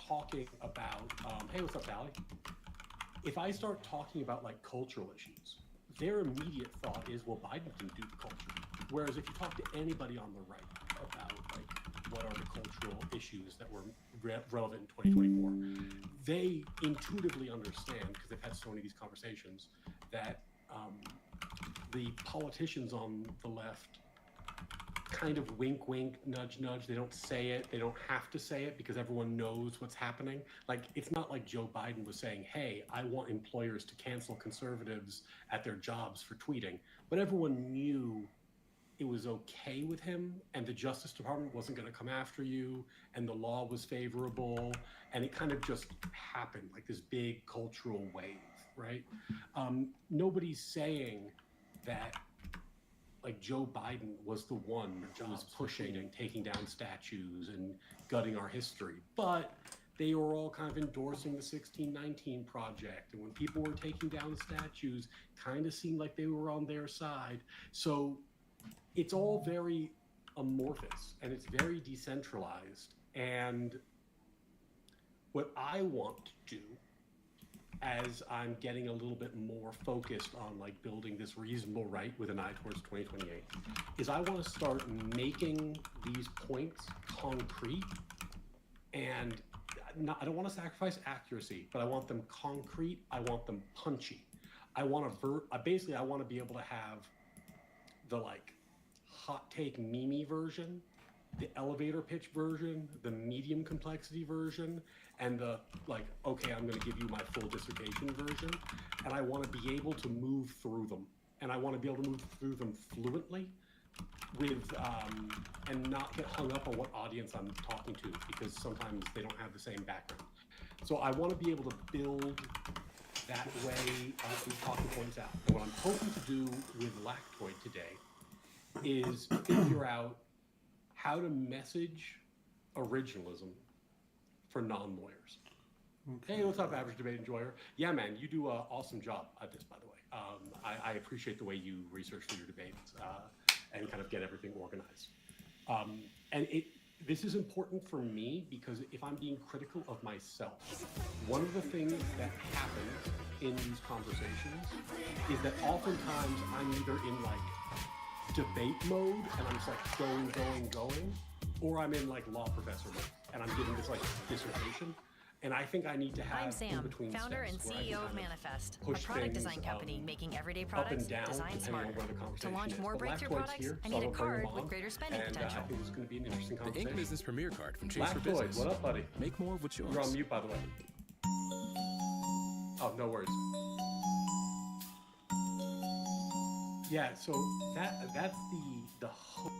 talking about, hey, what's up, Valley? If I start talking about like cultural issues, their immediate thought is, well, Biden can do the culture. Whereas if you talk to anybody on the right about like what are the cultural issues that were relevant in 2024, they intuitively understand, because they've had so many of these conversations, that the politicians on the left kind of wink, wink, nudge, nudge. They don't say it. They don't have to say it because everyone knows what's happening. Like, it's not like Joe Biden was saying, hey, I want employers to cancel conservatives at their jobs for tweeting. But everyone knew it was okay with him, and the Justice Department wasn't going to come after you, and the law was favorable, and it kind of just happened, like this big cultural wave, right? Nobody's saying that like Joe Biden was the one who was pushing and taking down statues and gutting our history, but they were all kind of endorsing the 1619 Project, and when people were taking down the statues, kind of seemed like they were on their side. So it's all very amorphous and it's very decentralized. And what I want to do, as I'm getting a little bit more focused on like building this reasonable right with an eye towards 2028, is I want to start making these points concrete. And I don't want to sacrifice accuracy, but I want them concrete. I want them punchy. I want to basically I want to be able to have the like hot take Mimi version, the elevator pitch version, the medium complexity version, and the like, okay, I'm going to give you my full dissertation version. And I want to be able to move through them. And I want to be able to move through them fluently with, and not get hung up on what audience I'm talking to, because sometimes they don't have the same background. So I want to be able to build that way these talking points out. And what I'm hoping to do with Lactoid today is figure out how to message originalism for non-lawyers. Okay. Hey, what's up, average debate enjoyer? Yeah, man, you do an awesome job at this, by the way. I appreciate the way you research for your debates and kind of get everything organized. And this is important for me because if I'm being critical of myself, one of the things that happens in these conversations is that oftentimes I'm either in like debate mode and I'm just like going, or I'm in like law professor mode and I'm giving this like dissertation. And I think I need to have I'm Sam, founder and CEO of Manifest, a product design company making everyday products designed smarter. To launch more breakthrough products, I need a card with greater spending potential. I think this is going to be an interesting The conversation. Ink Business Premier Card from Chase for Lactoid, Business. what up, buddy? Make more of what's yours. You're on mute, by the way. Oh, no worries. Yeah, so that's the hope.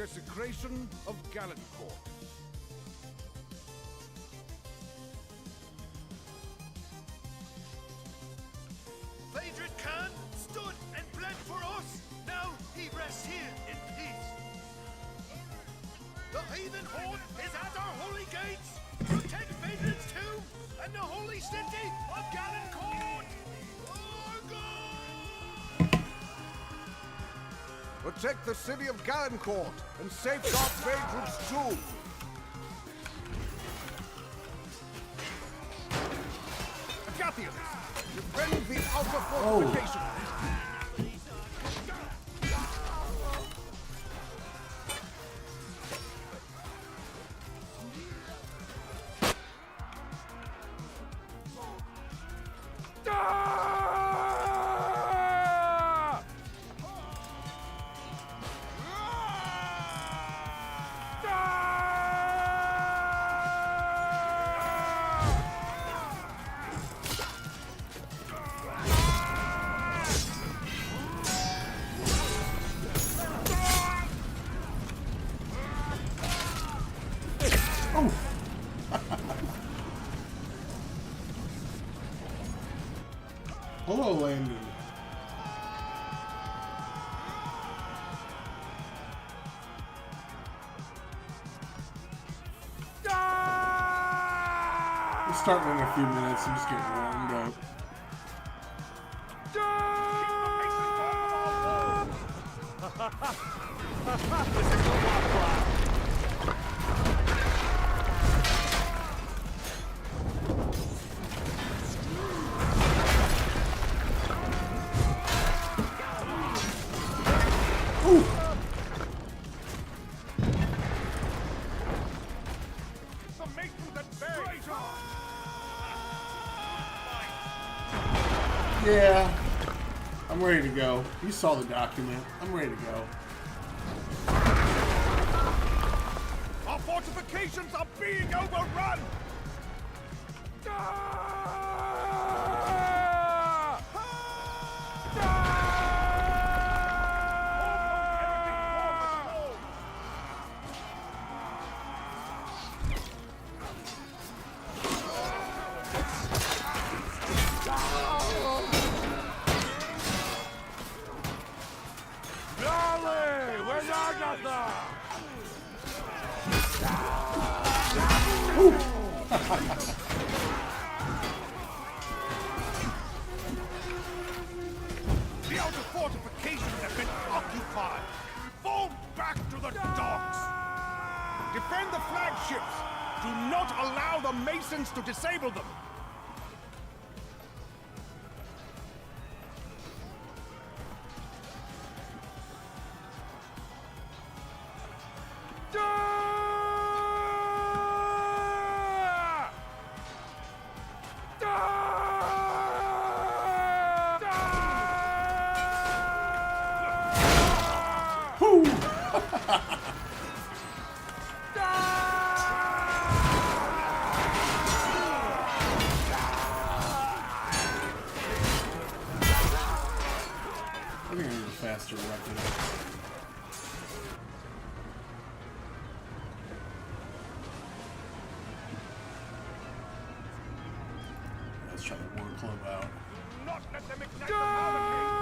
desecration of Gallencourt. Phaedrus Khan stood and bled for us. Now he rests here in peace. The heathen horde is at our holy gates. Protect Phaedrus' tomb and the holy city of Gallencourt. Protect the city of Gallencourt and safeguard Phaedrus' tomb. Agathias, defend the outer fortification. Hello, Landon. We'll start in a few minutes. I'm just getting warmed up. Yeah, I'm ready to go. You saw the document. I'm ready to go. Our fortifications are being overrun! The outer fortifications have been occupied. Fall back to the docks. Defend the flagships. Do not allow the Masons to disable them. I think I need a faster weapon. Let's try the War Club out. Not let them ignite the Malachite.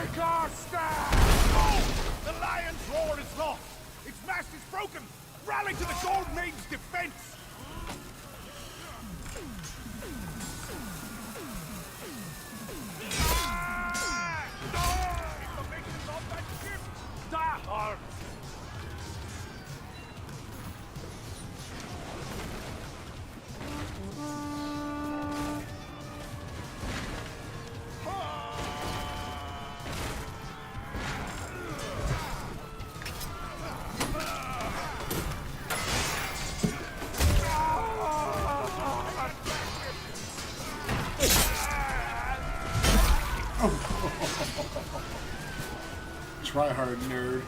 Take our stand! Oh! The lion's roar is lost! Its mast is broken! Rally to the Gold Maiden's defense! Information's off that ship! Starhard! Try hard, nerd.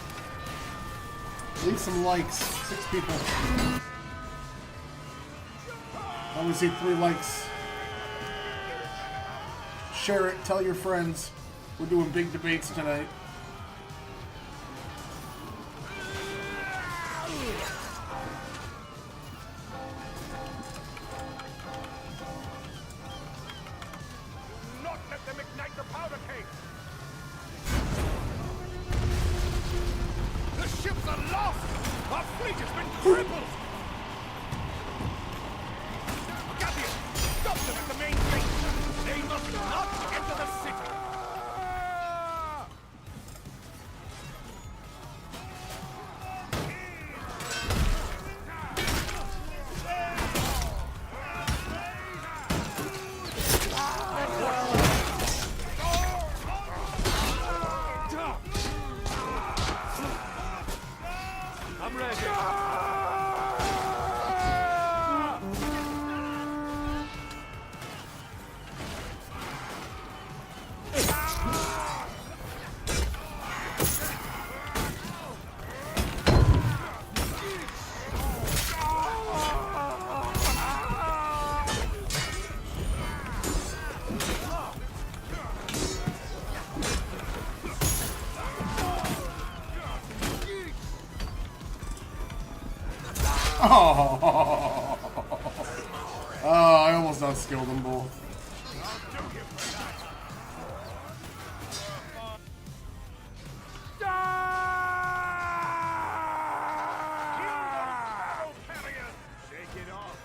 Leave some likes. 6 people. I only see 3 likes. Share it. Tell your friends. We're doing big debates tonight. Not let them ignite the powder cake! The ships are lost! Our fleet has been crippled! Gavian, stop them at the main gate! They must not enter the city! I'm ready. Oh, I almost outskilled them both. Shake it off.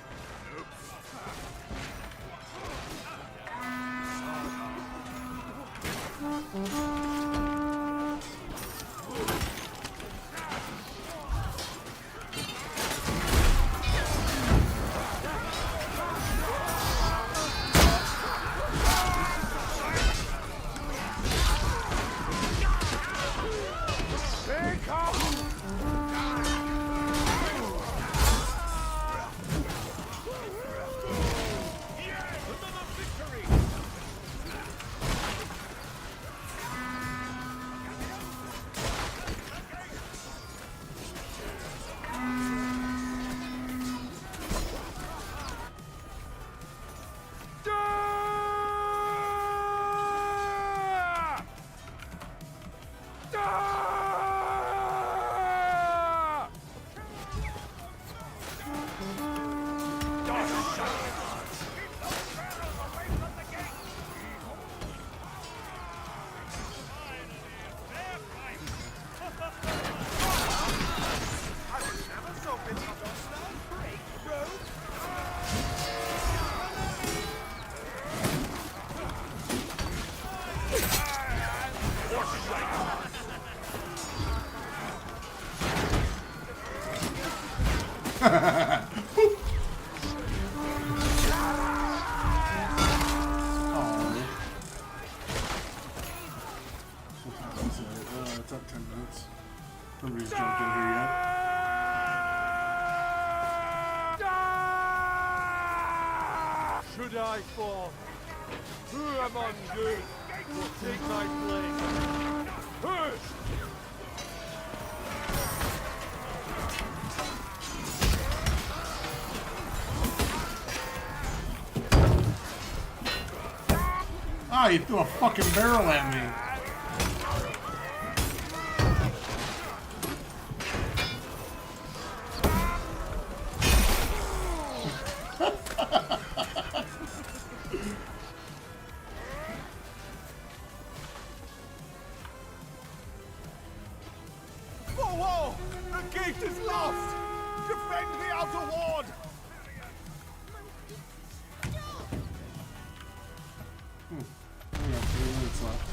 Take off! Another victory! It's up 10 minutes. Nobody's jumped in here yet. Should I fall? Who among you will take my place? First! Ah, you threw a fucking barrel at me. The gate is lost! Defend the outer ward! We got 3 minutes left.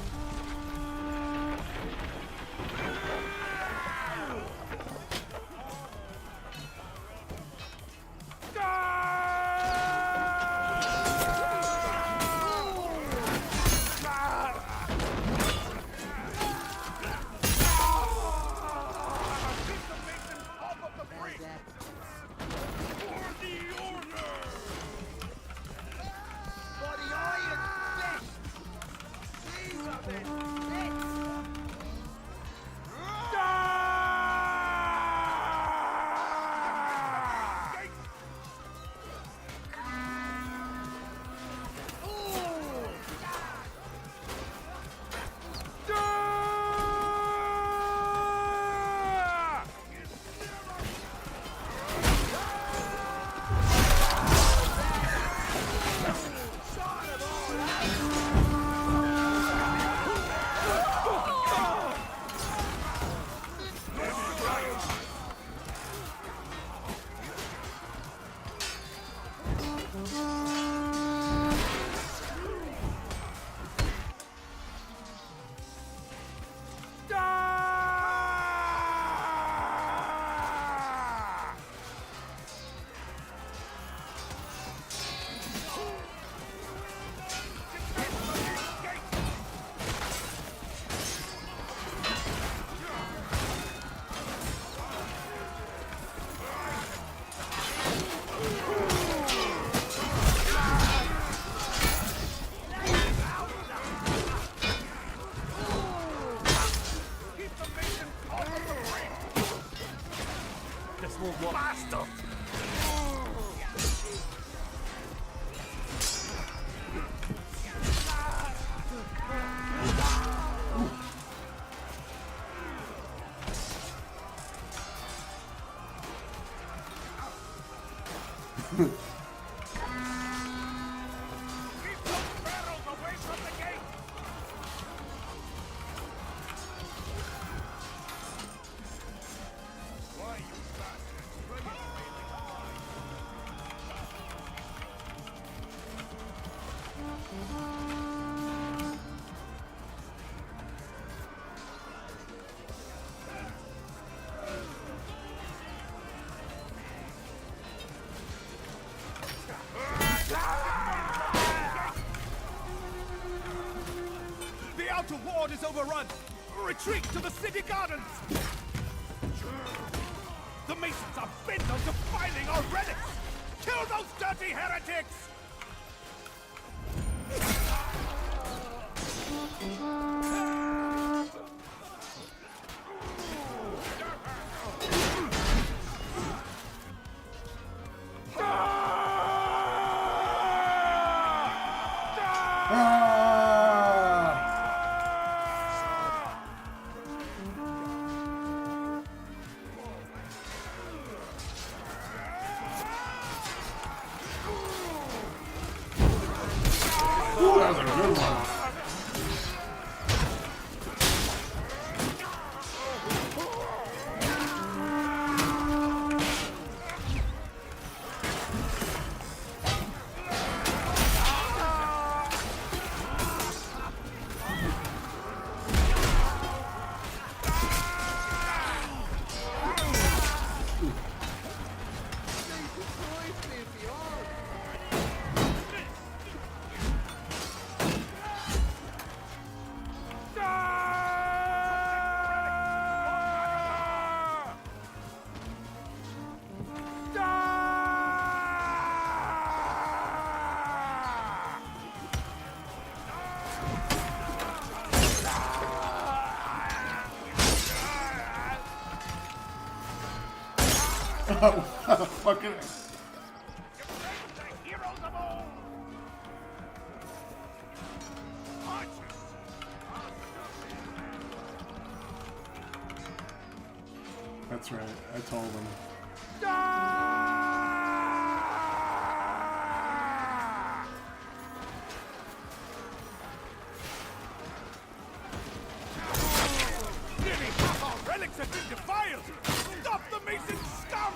The outer ward is overrun! Retreat to the city gardens! The Masons are bent on defiling our relics! Kill those dirty heretics! Ooh, that was a good one. Fucking. Heroes of all! That's right. I told him. Nearly half our relics gates have been defiled! Stop the Mason scum!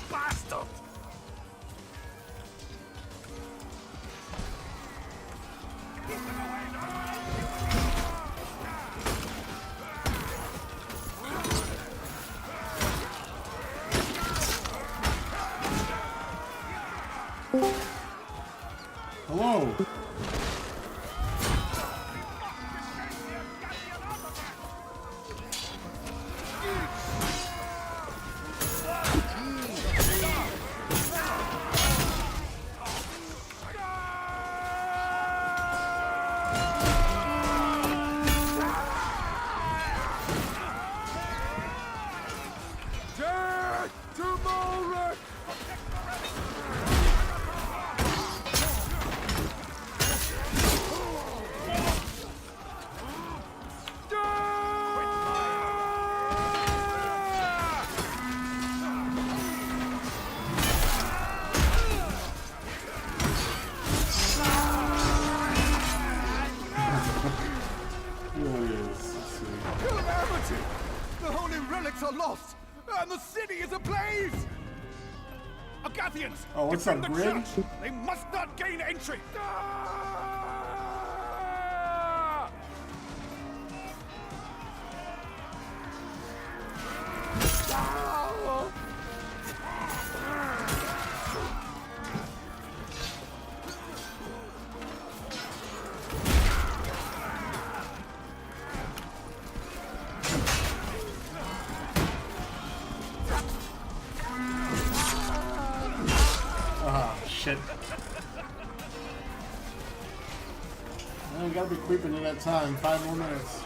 Bastard! Hello. The holy relics are lost, and the city is ablaze! Agathians! Oh, what's defend that, the Grid? church! They must not gain entry! Shit. Well, we gotta be creeping to that time. 5 more minutes.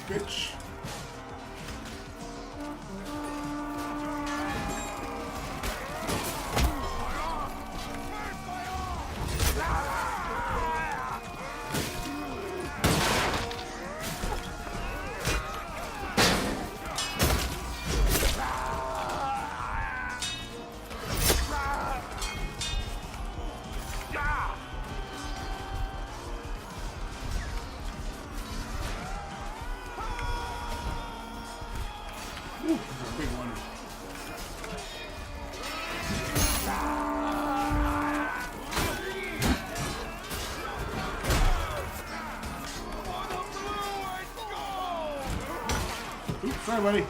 Bitch. Ooh, this is a big one. Oops, sorry, buddy.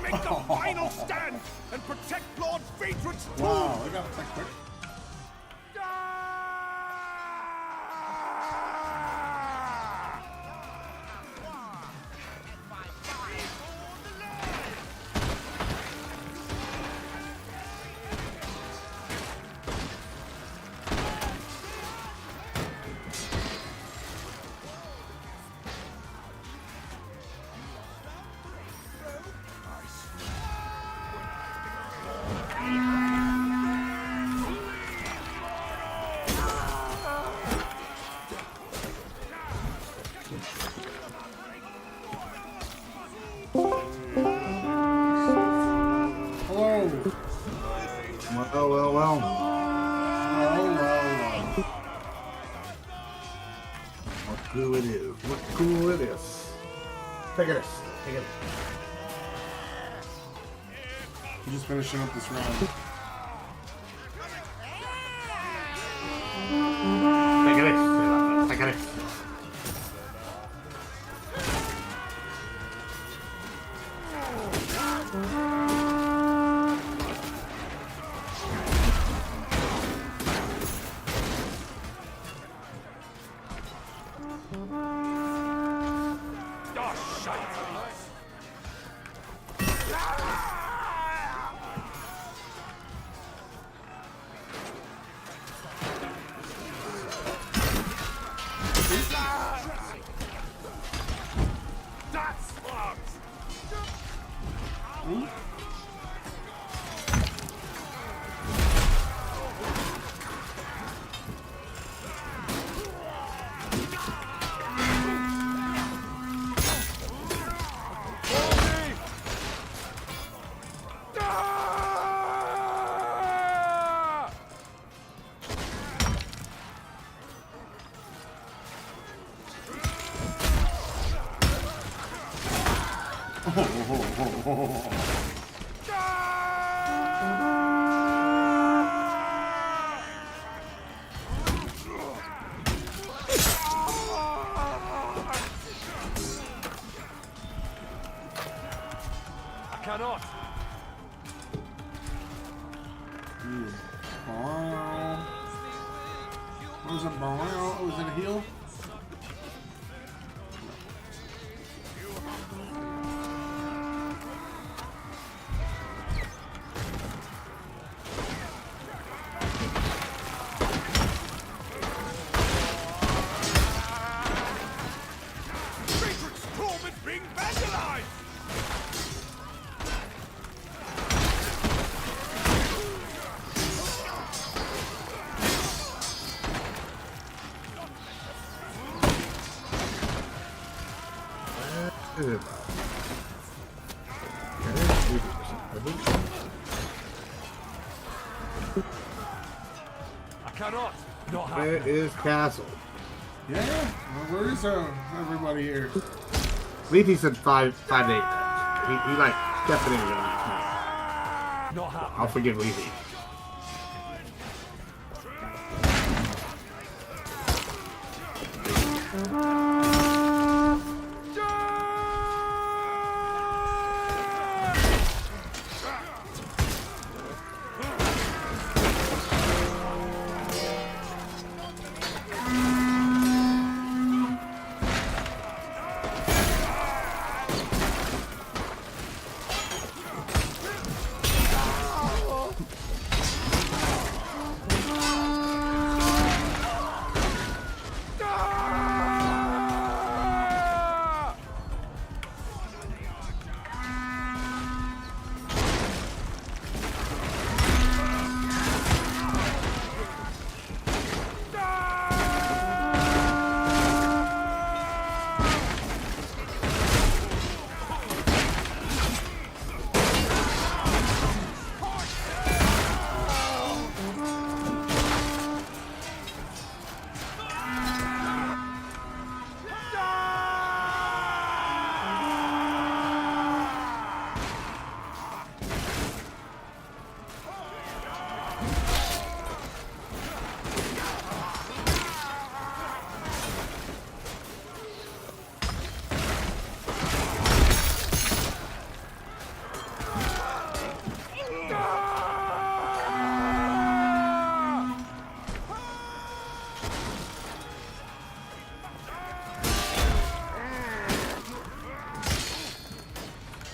Make the final stand and protect Lord Phaedron's tomb! Wow, they got it that quick. cool it is. Look cool it is. Take it. Take it. We're just finishing up this round. Take it. Take it. Cannot. What was it? Oh, was it a heal? Matrix Torment being vandalized! I cannot. Not happen. Where is Castle? Yeah. Well, where is everybody here? Leafy said 5-8. He like definitely. Not happen. I'll forgive Leafy.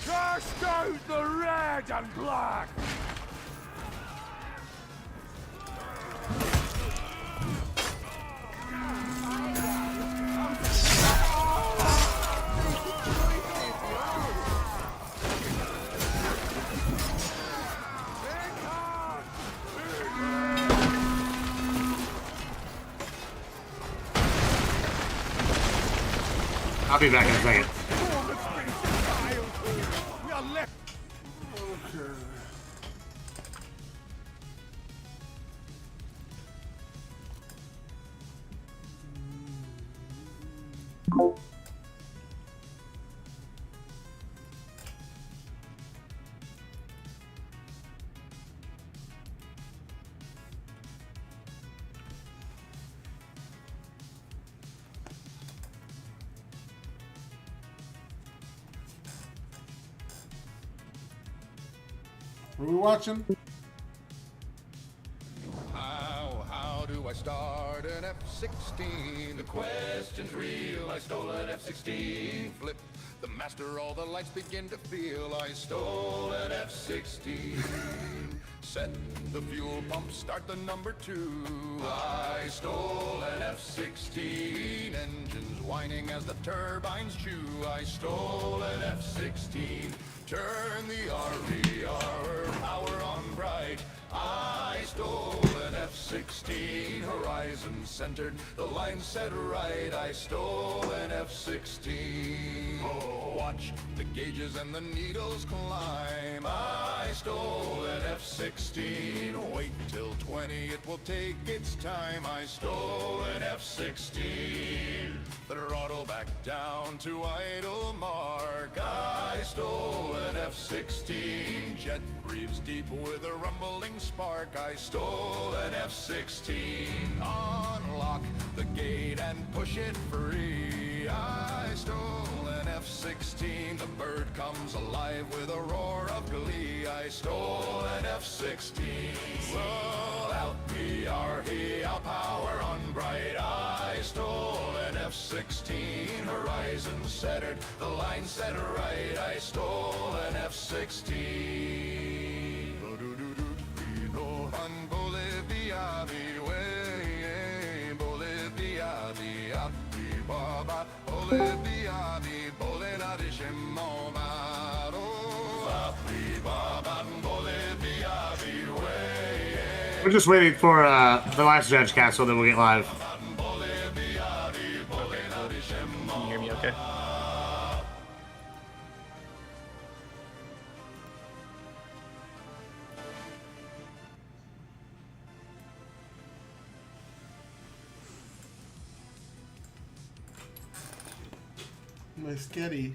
Curse goes the red and black! I'll be back in a second. We are left. Okay. What are we watching? How do I start an F-16? The question's real. I stole an F-16. Flip the master, all the lights begin to feel. I stole an F-16. Set the fuel pump, start the number 2. I stole an F-16. Engines whining as the turbines chew. I stole an F-16. Turn the RVR power on bright. I stole an F-16. Horizon centered, the line set right. I stole an F-16. Oh, watch the gauges and the needles climb. I stole an F-16. Wait till 20, it will take its time. I stole an F-16. Throttle back down to idle mark. I stole an F-16. Jet breathes deep with a rumbling spark. I stole an F-16. Unlock the gate and push it free. I stole an F-16. The bird comes alive with a roar of glee. I stole an F-16. Roll out PRE, out power on bright. I stole an F-16. Horizon centered, the line set right. I stole an F-16. Bolivia, Bolivia, Baba, Bolivia, Bolena de Shemomaro, Baba, Bolivia, We're just waiting for the last Judge Castle, then we'll get live. Can you hear me okay? My sketty.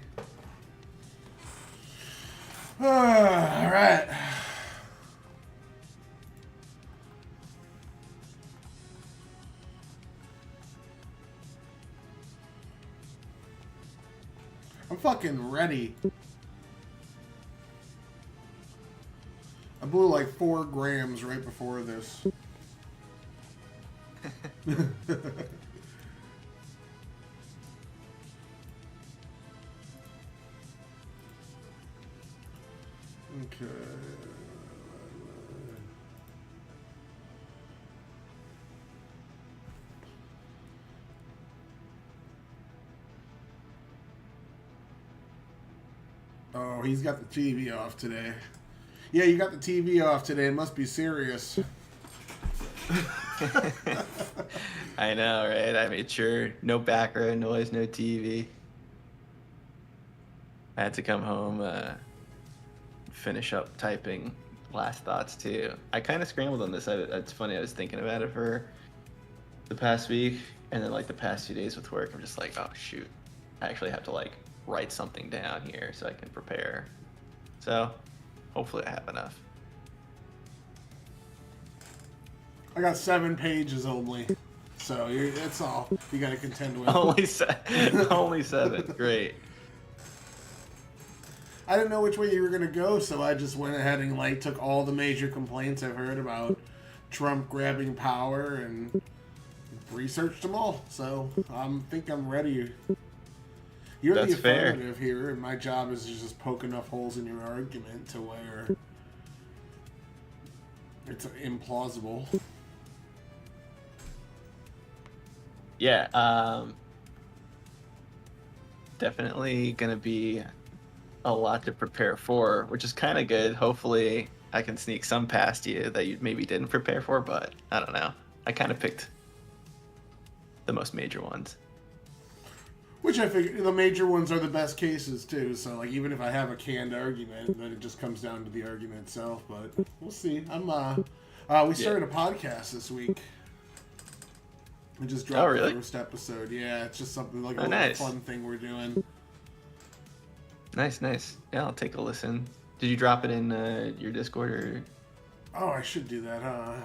All right. I'm fucking ready. I blew like 4 grams right before this. Okay. Oh, he's got the TV off today. Yeah, you got the TV off today. It must be serious. I know, right? I made sure no background noise, no TV. I had to come home, finish up typing last thoughts too. I kind of scrambled on this. It's funny. I was thinking about it for the past week, and then like the past few days with work, I'm just like, oh shoot, I actually have to like write something down here so I can prepare. So hopefully I have enough. I got 7 pages only, so that's all you got to contend with. Only 7. Great. I didn't know which way you were going to go, so I just went ahead and like took all the major complaints I've heard about Trump grabbing power and researched them all. So I think I'm ready. You're That's the affirmative here, and my job is to just poke enough holes in your argument to where it's implausible. Yeah, definitely gonna be a lot to prepare for, which is kind of good. Hopefully I can sneak some past you that you maybe didn't prepare for, but I don't know. I kind of picked the most major ones. Which I figure the major ones are the best cases too. So like even if I have a canned argument, then it just comes down to the argument itself. But we'll see. We started a podcast this week. We just dropped really? the first episode. Yeah, it's just something like a nice. fun thing we're doing. Nice. Yeah, I'll take a listen. Did you drop it in your Discord or? Oh, I should do that, huh?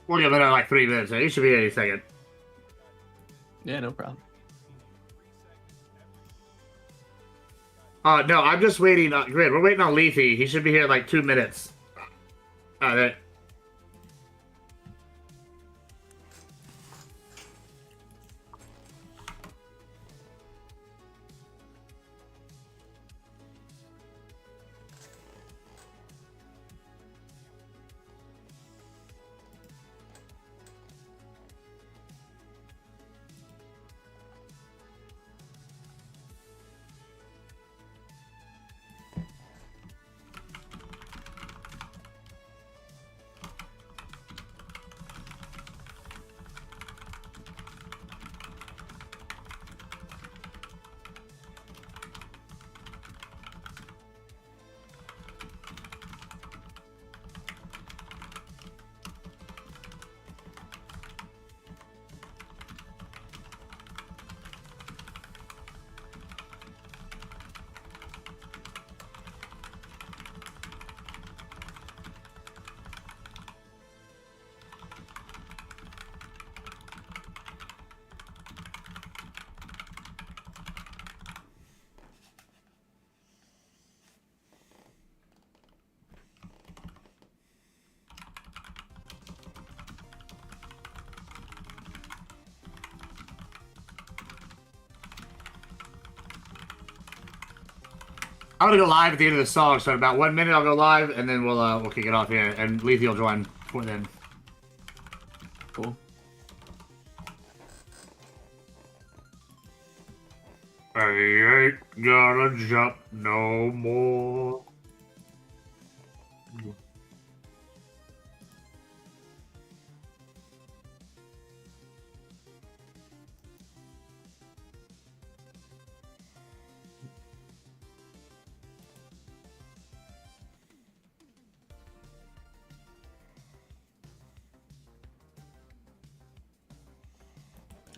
We'll give it like 3 minutes. You should be any second. Yeah, no problem. No, I'm just waiting. Grid, we're waiting on Leafy. He should be here in like 2 minutes. There. I'm gonna go live at the end of the song, so in about 1 minute I'll go live, and then we'll kick it off here, and Leafy will join before then. Cool. I ain't gonna jump no more.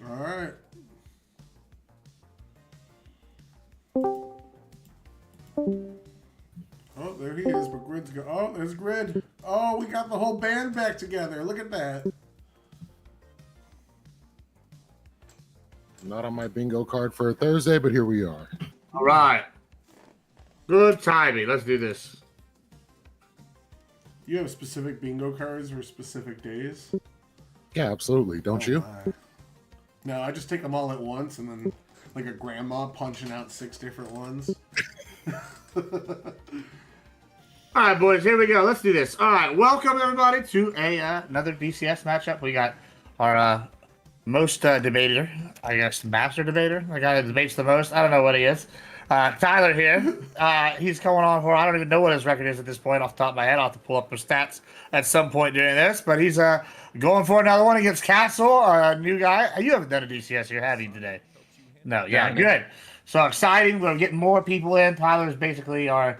All right. Oh, there he is, but Grid's go. Oh, there's Grid. Oh, we got the whole band back together. Look at that. Not on my bingo card for a Thursday, but here we are. All right. Good timing. Let's do this. You have specific bingo cards for specific days? Yeah, absolutely. Don't you? My. No, I just take them all at once and then, like a grandma punching out 6 different ones. All right, boys, here we go. Let's do this. All right, welcome everybody to another DCS matchup. We got our most debater, I guess, master debater, the guy that debates the most. I don't know what he is. Tyler here. He's coming on for, I don't even know what his record is at this point off the top of my head. I'll have to pull up his stats at some point during this, but he's going for another one against Castle, a new guy. You haven't done a DCS here, have you, today? No, yeah, good. So exciting. We're getting more people in. Tyler's basically our,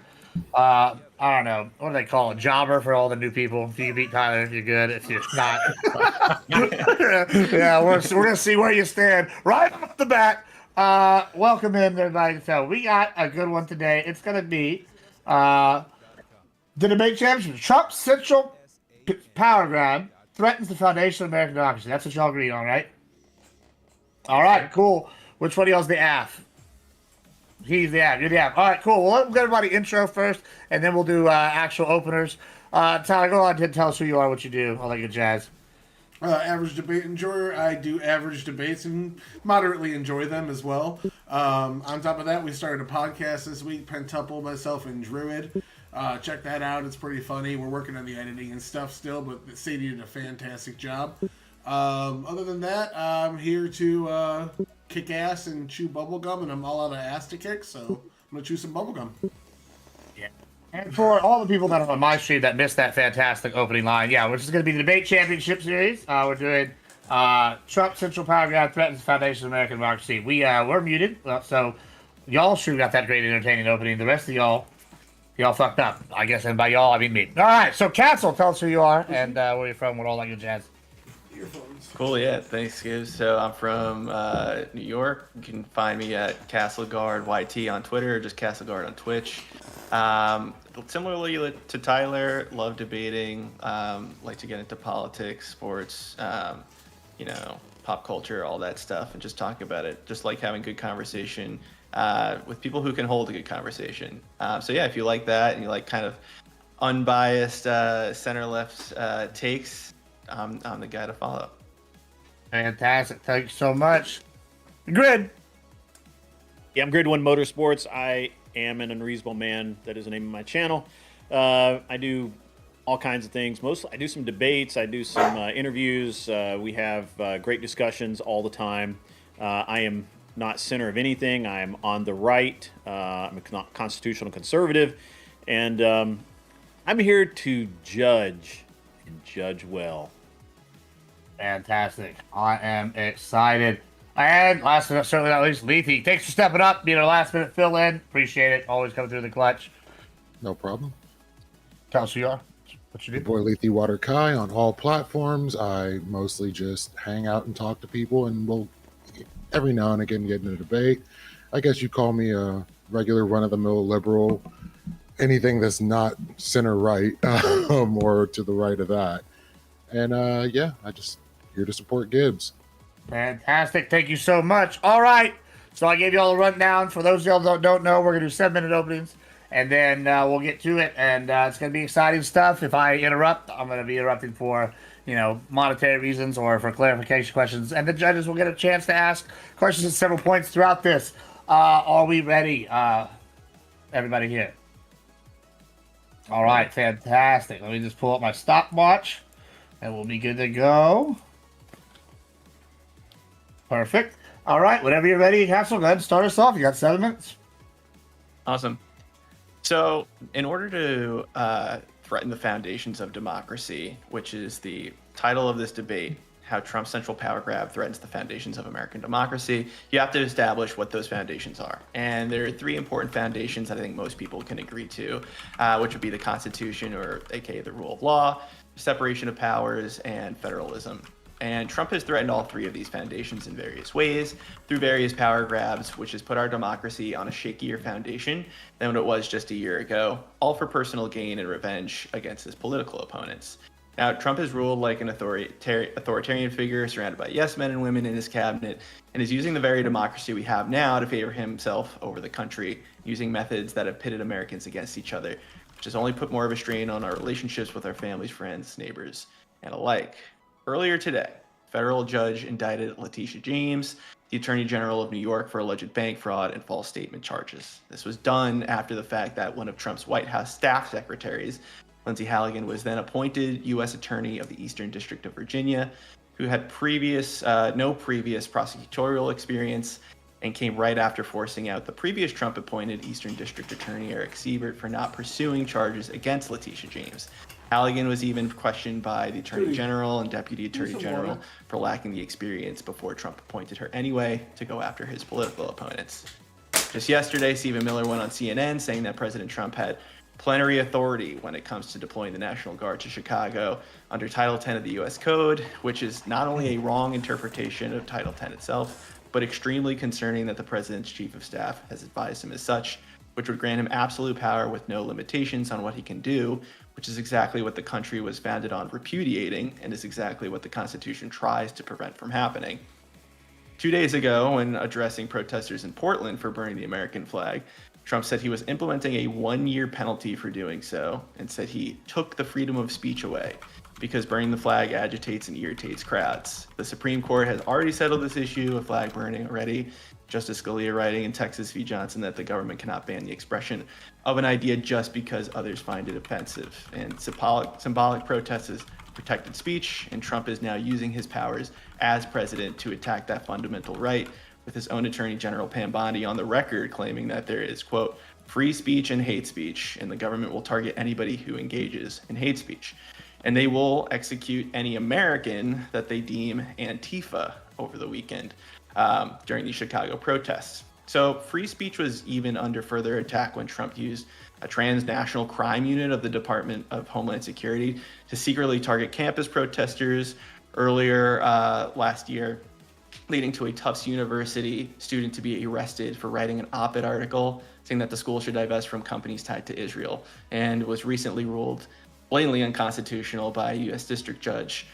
I don't know, what do they call it? Jobber for all the new people. If you can beat Tyler, if you're good. If you're not, yeah, we're going to see where you stand right off the bat. Welcome in, everybody. So we got a good one today. It's going to be the debate championship. Trump central power grab threatens the foundation of American democracy. That's what y'all agree on, right? All right, cool. Which one of y'all's the AF? He's the AF. You're the AF. All right, cool. Well, let's get everybody intro first, and then we'll do actual openers. Tyler, go on and tell us who you are, what you do, all that good jazz. Average debate enjoyer. I do average debates and moderately enjoy them as well. On top of that, we started a podcast this week, Pentuple, myself, and Druid. Check that out. It's pretty funny. We're working on the editing and stuff still, but Sadie did a fantastic job. Other than that, I'm here to kick ass and chew bubblegum, and I'm all out of ass to kick, so I'm going to chew some bubblegum. Yeah. And for all the people that are on my stream that missed that fantastic opening line, yeah, which is going to be the Debate Championship Series. We're doing Trump Central Power Grab threatens Foundation of American Democracy. We're muted, so y'all sure got that great entertaining opening. The rest of y'all fucked up. I guess, and by y'all, I mean me. All right, so Castle, tell us who you are and where you're from, what all that good jazz. Cool, yeah, thanks, Gibbs. So I'm from New York. You can find me at CastleGuardYT on Twitter, or just CastleGuard on Twitch. Similarly to Tyler, love debating, like to get into politics, sports, pop culture, all that stuff, and just talk about it. Just like having good conversation with people who can hold a good conversation. So yeah, if you like that and you like kind of unbiased center-left takes, I'm the guy to follow. Fantastic. Thank you so much. Grid. Yeah, I'm Grid One Motorsports. I am an unreasonable man. That is the name of my channel. I do all kinds of things. Mostly, I do some debates. I do some interviews. We have great discussions all the time. I am not center of anything. I am on the right. I'm a constitutional conservative, and I'm here to judge and judge well. Fantastic. I am excited. And last but certainly not least, Lethy. Thanks for stepping up, being our last minute fill in. Appreciate it. Always coming through the clutch. No problem. Tell us who you are. What you do. Boy Lethy Water Kai on all platforms. I mostly just hang out and talk to people, and we'll every now and again get in a debate. I guess you call me a regular run-of-the-mill liberal. Anything that's not center-right or to the right of that. And yeah, I just here to support Gibbs. Fantastic. Thank you so much. All right. So I gave you all a rundown. For those of y'all that don't know, we're going to do 7-minute openings, and then we'll get to it. And it's going to be exciting stuff. If I interrupt, I'm going to be interrupting for, monetary reasons or for clarification questions. And the judges will get a chance to ask questions at several points throughout this. Are we ready? Everybody here? All right. Fantastic. Let me just pull up my stopwatch, and we'll be good to go. Perfect. All right, whenever you're ready, Castle, go ahead and start us off. You got 7 minutes. Awesome. So, in order to threaten the foundations of democracy, which is the title of this debate, how Trump's central power grab threatens the foundations of American democracy, you have to establish what those foundations are. And there are 3 important foundations that I think most people can agree to, which would be the Constitution, or aka the rule of law, separation of powers, and federalism. And Trump has threatened all 3 of these foundations in various ways through various power grabs, which has put our democracy on a shakier foundation than what it was just a year ago, all for personal gain and revenge against his political opponents. Now, Trump has ruled like an authoritarian figure surrounded by yes men and women in his cabinet, and is using the very democracy we have now to favor himself over the country, using methods that have pitted Americans against each other, which has only put more of a strain on our relationships with our families, friends, neighbors, and alike. Earlier today, federal judge indicted Letitia James, the Attorney General of New York, for alleged bank fraud and false statement charges. This was done after the fact that one of Trump's White House staff secretaries, Lindsey Halligan, was then appointed U.S. Attorney of the Eastern District of Virginia, who had no previous prosecutorial experience, and came right after forcing out the previous Trump-appointed Eastern District Attorney Eric Siebert for not pursuing charges against Letitia James. Halligan was even questioned by the Attorney General and Deputy Attorney General for lacking the experience before Trump appointed her anyway to go after his political opponents. Just yesterday, Stephen Miller went on CNN saying that President Trump had plenary authority when it comes to deploying the National Guard to Chicago under Title 10 of the U.S. Code, which is not only a wrong interpretation of Title 10 itself, but extremely concerning that the President's Chief of Staff has advised him as such, which would grant him absolute power with no limitations on what he can do, which is exactly what the country was founded on repudiating, and is exactly what the Constitution tries to prevent from happening. 2 days ago, when addressing protesters in Portland for burning the American flag, Trump said he was implementing a 1-year penalty for doing so, and said he took the freedom of speech away because burning the flag agitates and irritates crowds. The Supreme Court has already settled this issue of flag burning already. Justice Scalia writing in Texas v. Johnson that the government cannot ban the expression of an idea just because others find it offensive. And symbolic protest is protected speech, and Trump is now using his powers as president to attack that fundamental right, with his own Attorney General Pam Bondi on the record claiming that there is, quote, free speech and hate speech, and the government will target anybody who engages in hate speech. And they will execute any American that they deem Antifa over the weekend during the Chicago protests. So free speech was even under further attack when Trump used a transnational crime unit of the Department of Homeland Security to secretly target campus protesters earlier last year, leading to a Tufts University student to be arrested for writing an op-ed article saying that the school should divest from companies tied to Israel, and was recently ruled blatantly unconstitutional by a U.S. district judge.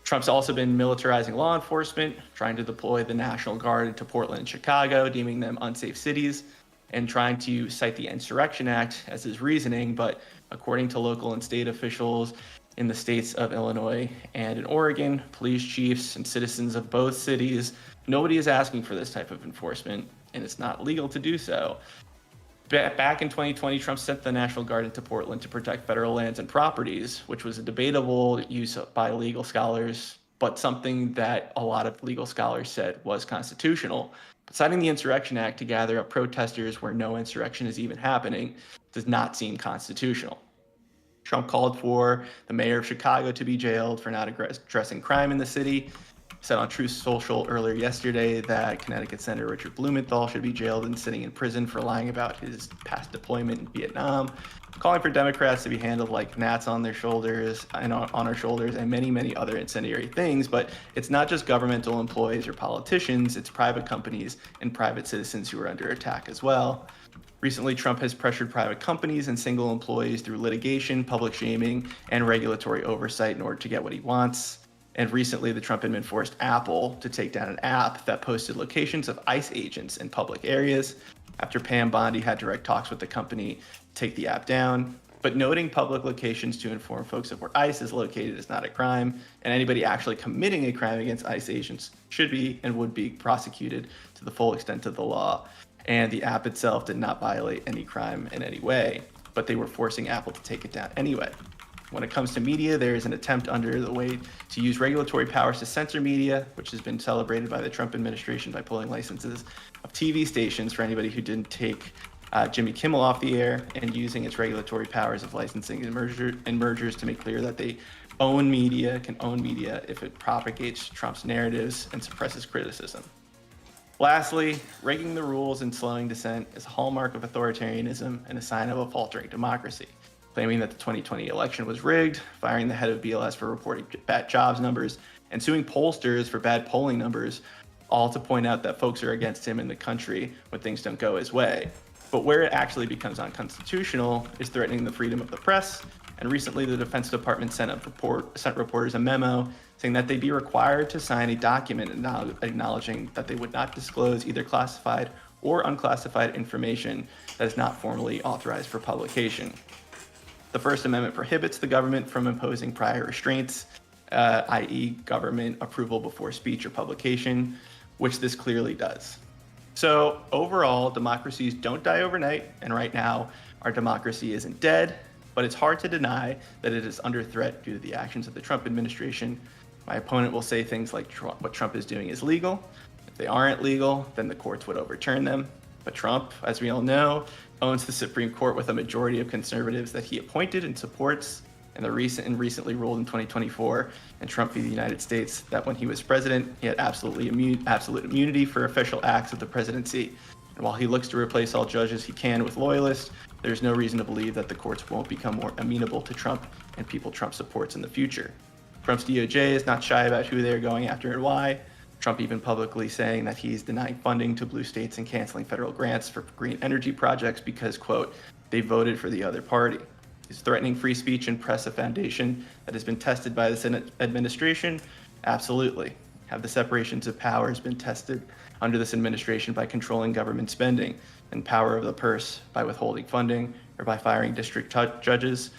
Trump's also been militarizing law enforcement, trying to deploy the National Guard into Portland and Chicago, deeming them unsafe cities, and trying to cite the Insurrection Act as his reasoning. But according to local and state officials in the states of Illinois and in Oregon, police chiefs and citizens of both cities, nobody is asking for this type of enforcement, and it's not legal to do so. Back in 2020, Trump sent the National Guard into Portland to protect federal lands and properties, which was a debatable use by legal scholars, but something that a lot of legal scholars said was constitutional. But citing the Insurrection Act to gather up protesters where no insurrection is even happening does not seem constitutional. Trump called for the mayor of Chicago to be jailed for not addressing crime in the city. Said on Truth Social earlier yesterday that Connecticut Senator Richard Blumenthal should be jailed and sitting in prison for lying about his past deployment in Vietnam, calling for Democrats to be handled like gnats on their shoulders and on our shoulders, and many, many other incendiary things. But it's not just governmental employees or politicians, it's private companies and private citizens who are under attack as well. Recently, Trump has pressured private companies and single employees through litigation, public shaming, and regulatory oversight in order to get what he wants. And recently, the Trump admin forced Apple to take down an app that posted locations of ICE agents in public areas after Pam Bondi had direct talks with the company to take the app down. But noting public locations to inform folks of where ICE is located is not a crime, and anybody actually committing a crime against ICE agents should be and would be prosecuted to the full extent of the law. And the app itself did not violate any crime in any way, but they were forcing Apple to take it down anyway. When it comes to media, there is an attempt under the way to use regulatory powers to censor media, which has been celebrated by the Trump administration by pulling licenses of TV stations for anybody who didn't take Jimmy Kimmel off the air, and using its regulatory powers of licensing and mergers to make clear that they can own media if it propagates Trump's narratives and suppresses criticism. Lastly, rigging the rules and slowing dissent is a hallmark of authoritarianism and a sign of a faltering democracy. Claiming that the 2020 election was rigged, firing the head of BLS for reporting bad jobs numbers, and suing pollsters for bad polling numbers, all to point out that folks are against him in the country when things don't go his way. But where it actually becomes unconstitutional is threatening the freedom of the press, and recently the Defense Department sent reporters a memo saying that they'd be required to sign a document acknowledging that they would not disclose either classified or unclassified information that is not formally authorized for publication. The First Amendment prohibits the government from imposing prior restraints, i.e. government approval before speech or publication, which this clearly does. So overall, democracies don't die overnight, and right now, our democracy isn't dead, but it's hard to deny that it is under threat due to the actions of the Trump administration. My opponent will say things like what Trump is doing is legal. If they aren't legal, then the courts would overturn them. But Trump, as we all know, owns the Supreme Court with a majority of conservatives that he appointed and supports, and recently ruled in 2024 in Trump v. the United States that when he was president, he had absolute immunity for official acts of the presidency. And while he looks to replace all judges he can with loyalists, there's no reason to believe that the courts won't become more amenable to Trump and people Trump supports in the future. Trump's DOJ is not shy about who they're going after and why. Trump even publicly saying that he's denying funding to blue states and canceling federal grants for green energy projects because, quote, they voted for the other party. He's threatening free speech and press a foundation that has been tested by the Senate administration? Absolutely. Have the separations of powers been tested under this administration by controlling government spending and power of the purse by withholding funding or by firing district judges?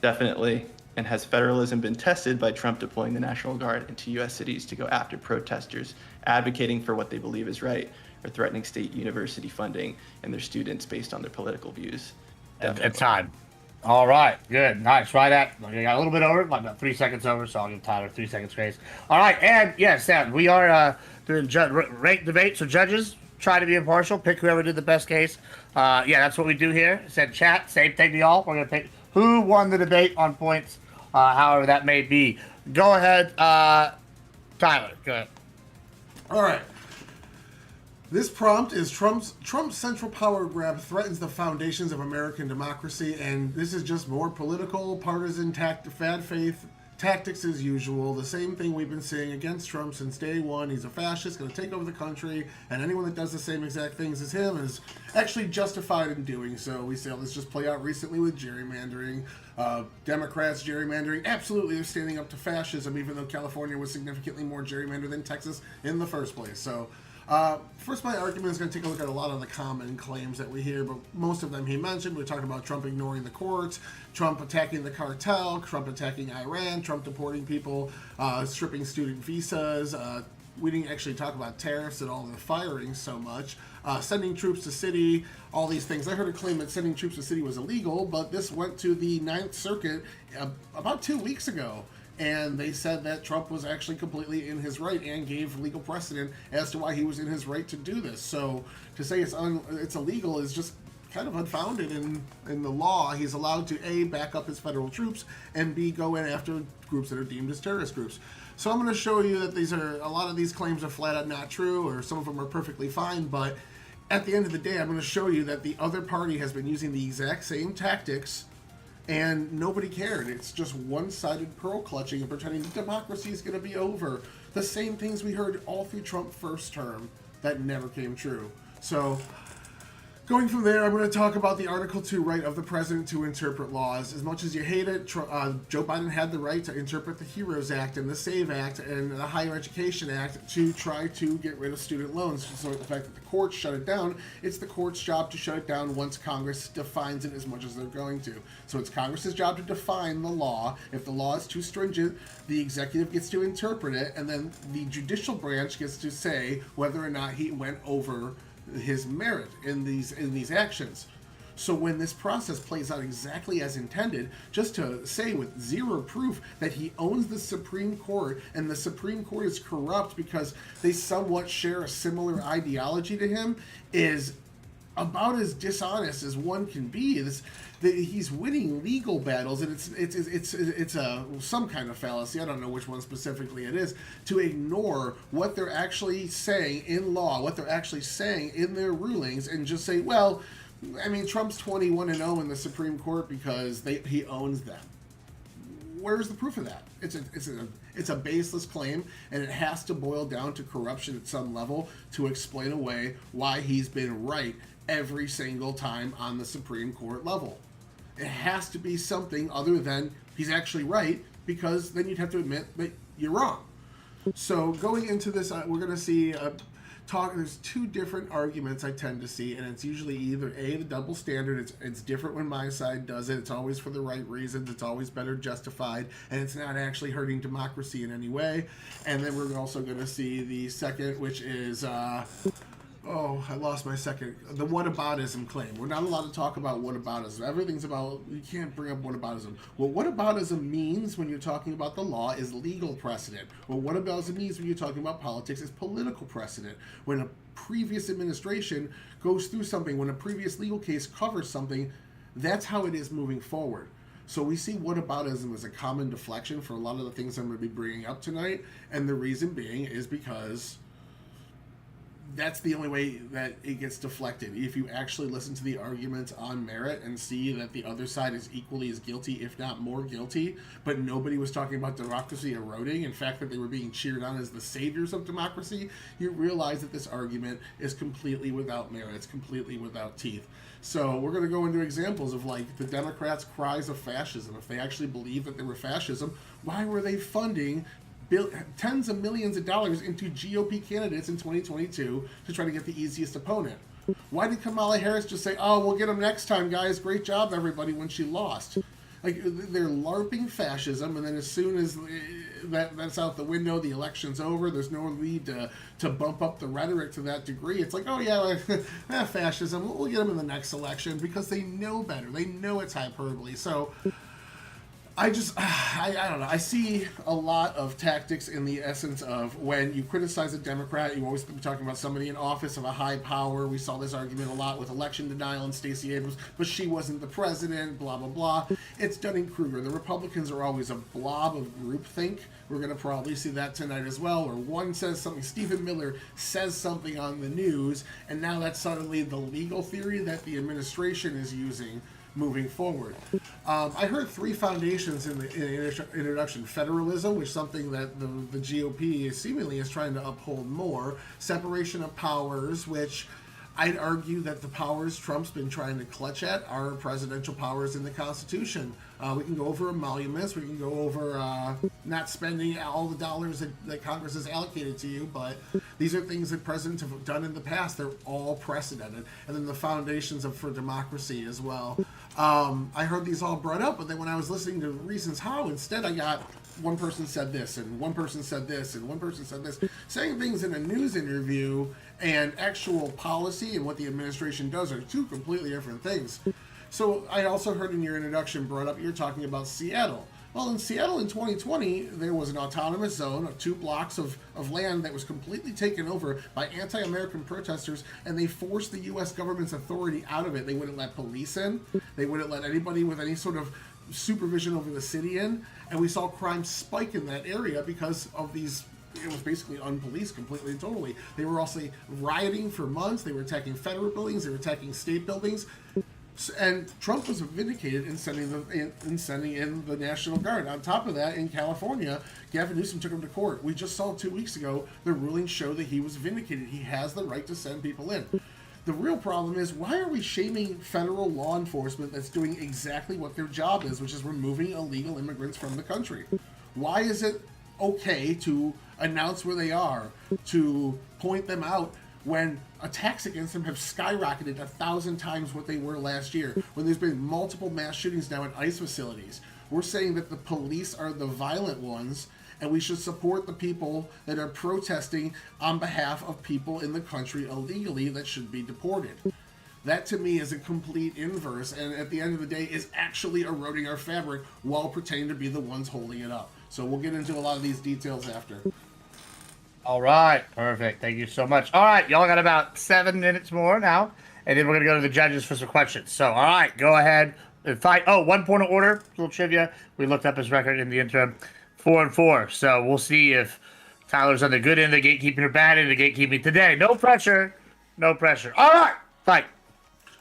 Definitely. And has federalism been tested by Trump deploying the National Guard into U.S. cities to go after protesters, advocating for what they believe is right, or threatening state university funding and their students based on their political views? It's time. All right, good, nice. Right at, we got a little bit over, like about 3 seconds over, so I'll give Tyler 3 seconds grace. All right, and yes, Sam, we are doing ranked debates, so judges, try to be impartial, pick whoever did the best case. Yeah, that's what we do here. Said chat, same thing to y'all. We're going to pick who won the debate on points, however that may be. Go ahead, Tyler. Go ahead. All right. This prompt is Trump's central power grab threatens the foundations of American democracy, and this is just more political, partisan, fad faith tactics as usual. The same thing we've been seeing against Trump since day one. He's a fascist, going to take over the country, and anyone that does the same exact things as him is actually justified in doing so. We saw this just play out recently with gerrymandering. Democrats gerrymandering. Absolutely, they're standing up to fascism, even though California was significantly more gerrymandered than Texas in the first place. So, first, my argument is going to take a look at a lot of the common claims that we hear, but most of them he mentioned. We're talking about Trump ignoring the courts, Trump attacking the cartel, Trump attacking Iran, Trump deporting people, stripping student visas. We didn't actually talk about tariffs and all the firings so much. Sending troops to city, all these things. I heard a claim that sending troops to city was illegal, but this went to the Ninth Circuit about 2 weeks ago. And they said that Trump was actually completely in his right and gave legal precedent as to why he was in his right to do this. So to say it's illegal is just kind of unfounded in the law. He's allowed to A, back up his federal troops, and B, go in after groups that are deemed as terrorist groups. So I'm going to show you that a lot of these claims are flat out not true, or some of them are perfectly fine, but at the end of the day, I'm going to show you that the other party has been using the exact same tactics and nobody cared. It's just one-sided pearl clutching and pretending democracy is going to be over. The same things we heard all through Trump's first term that never came true. So, going from there, I'm going to talk about the Article 2 right of the president to interpret laws. As much as you hate it, Joe Biden had the right to interpret the HEROES Act and the SAVE Act and the Higher Education Act to try to get rid of student loans. So the fact that the courts shut it down, it's the court's job to shut it down once Congress defines it as much as they're going to. So it's Congress's job to define the law. If the law is too stringent, the executive gets to interpret it, and then the judicial branch gets to say whether or not he went over his merit in these actions. So when this process plays out exactly as intended, just to say with zero proof that he owns the Supreme Court and the Supreme Court is corrupt because they somewhat share a similar ideology to him is about as dishonest as one can be. He's winning legal battles, and it's some kind of fallacy. I don't know which one specifically it is, to ignore what they're actually saying in law, what they're actually saying in their rulings, and just say, well, I mean, Trump's 21-0 in the Supreme Court because he owns them. Where's the proof of that? It's a baseless claim, and it has to boil down to corruption at some level to explain away why he's been right every single time on the Supreme Court level. It has to be something other than he's actually right, because then you'd have to admit that you're wrong. So going into this, we're going to see there's two different arguments I tend to see, and it's usually either A, the double standard, it's different when my side does it, it's always for the right reasons, it's always better justified, and it's not actually hurting democracy in any way. And then we're also going to see the second, which is I lost my second. The whataboutism claim. We're not allowed to talk about whataboutism. Everything's about, you can't bring up whataboutism. What whataboutism means when you're talking about the law is legal precedent. What whataboutism means when you're talking about politics is political precedent. When a previous administration goes through something, when a previous legal case covers something, that's how it is moving forward. So we see whataboutism as a common deflection for a lot of the things I'm going to be bringing up tonight, and the reason being is because that's the only way that it gets deflected. If you actually listen to the arguments on merit and see that the other side is equally as guilty, if not more guilty, but nobody was talking about democracy eroding, in fact that they were being cheered on as the saviors of democracy, you realize that this argument is completely without merit. It's completely without teeth. So we're going to go into examples of like the Democrats' cries of fascism. If they actually believed that they were fascism, why were they funding tens of millions of dollars into GOP candidates in 2022 to try to get the easiest opponent? Why did Kamala Harris just say, oh, we'll get them next time, guys, great job, everybody, when she lost? Like, they're LARPing fascism, and then as soon as that's out the window, the election's over, there's no need to bump up the rhetoric to that degree. It's like, oh yeah, fascism, we'll get them in the next election, because they know better. They know it's hyperbole. So I don't know. I see a lot of tactics in the essence of when you criticize a Democrat, you always be talking about somebody in office of a high power. We saw this argument a lot with election denial and Stacey Abrams, but she wasn't the president, blah, blah, blah. It's Dunning-Kruger. The Republicans are always a blob of groupthink. We're going to probably see that tonight as well, where one says something, Stephen Miller says something on the news, and now that's suddenly the legal theory that the administration is using moving forward. I heard three foundations in the introduction. Federalism, which is something that the GOP seemingly is trying to uphold more. Separation of powers, which I'd argue that the powers Trump's been trying to clutch at are presidential powers in the Constitution. We can go over emoluments. We can go over not spending all the dollars that Congress has allocated to you, but these are things that presidents have done in the past. They're all precedented. And then the foundations for democracy as well. I heard these all brought up, but then when I was listening to Reasons How, instead I got one person said this, and one person said this, and one person said this, saying things in a news interview and actual policy and what the administration does are two completely different things. So I also heard in your introduction brought up, you're talking about Seattle. Well, in Seattle in 2020, there was an autonomous zone of 2 blocks of land that was completely taken over by anti-American protesters, and they forced the U.S. government's authority out of it. They wouldn't let police in. They wouldn't let anybody with any sort of supervision over the city in. And we saw crime spike in that area because of these. It was basically unpoliced completely and totally. They were also rioting for months. They were attacking federal buildings. They were attacking state buildings. And Trump was vindicated in sending in the National Guard. On top of that, in California, Gavin Newsom took him to court. We just saw 2 weeks ago the ruling show that he was vindicated. He has the right to send people in. The real problem is, why are we shaming federal law enforcement that's doing exactly what their job is, which is removing illegal immigrants from the country? Why is it okay to announce where they are, to point them out, when attacks against them have skyrocketed 1,000 times what they were last year, when there's been multiple mass shootings now at ICE facilities? We're saying that the police are the violent ones, and we should support the people that are protesting on behalf of people in the country illegally that should be deported. That to me is a complete inverse, and at the end of the day is actually eroding our fabric while pretending to be the ones holding it up. So we'll get into a lot of these details after. All right, perfect. Thank you so much. All right, y'all got about 7 minutes more now, and then we're going to go to the judges for some questions. So, all right, go ahead and fight. Oh, 1 point of order, a little trivia. We looked up his record in the interim, 4-4. So we'll see if Tyler's on the good end of the gatekeeping or bad end of the gatekeeping today. No pressure. No pressure. All right, fight.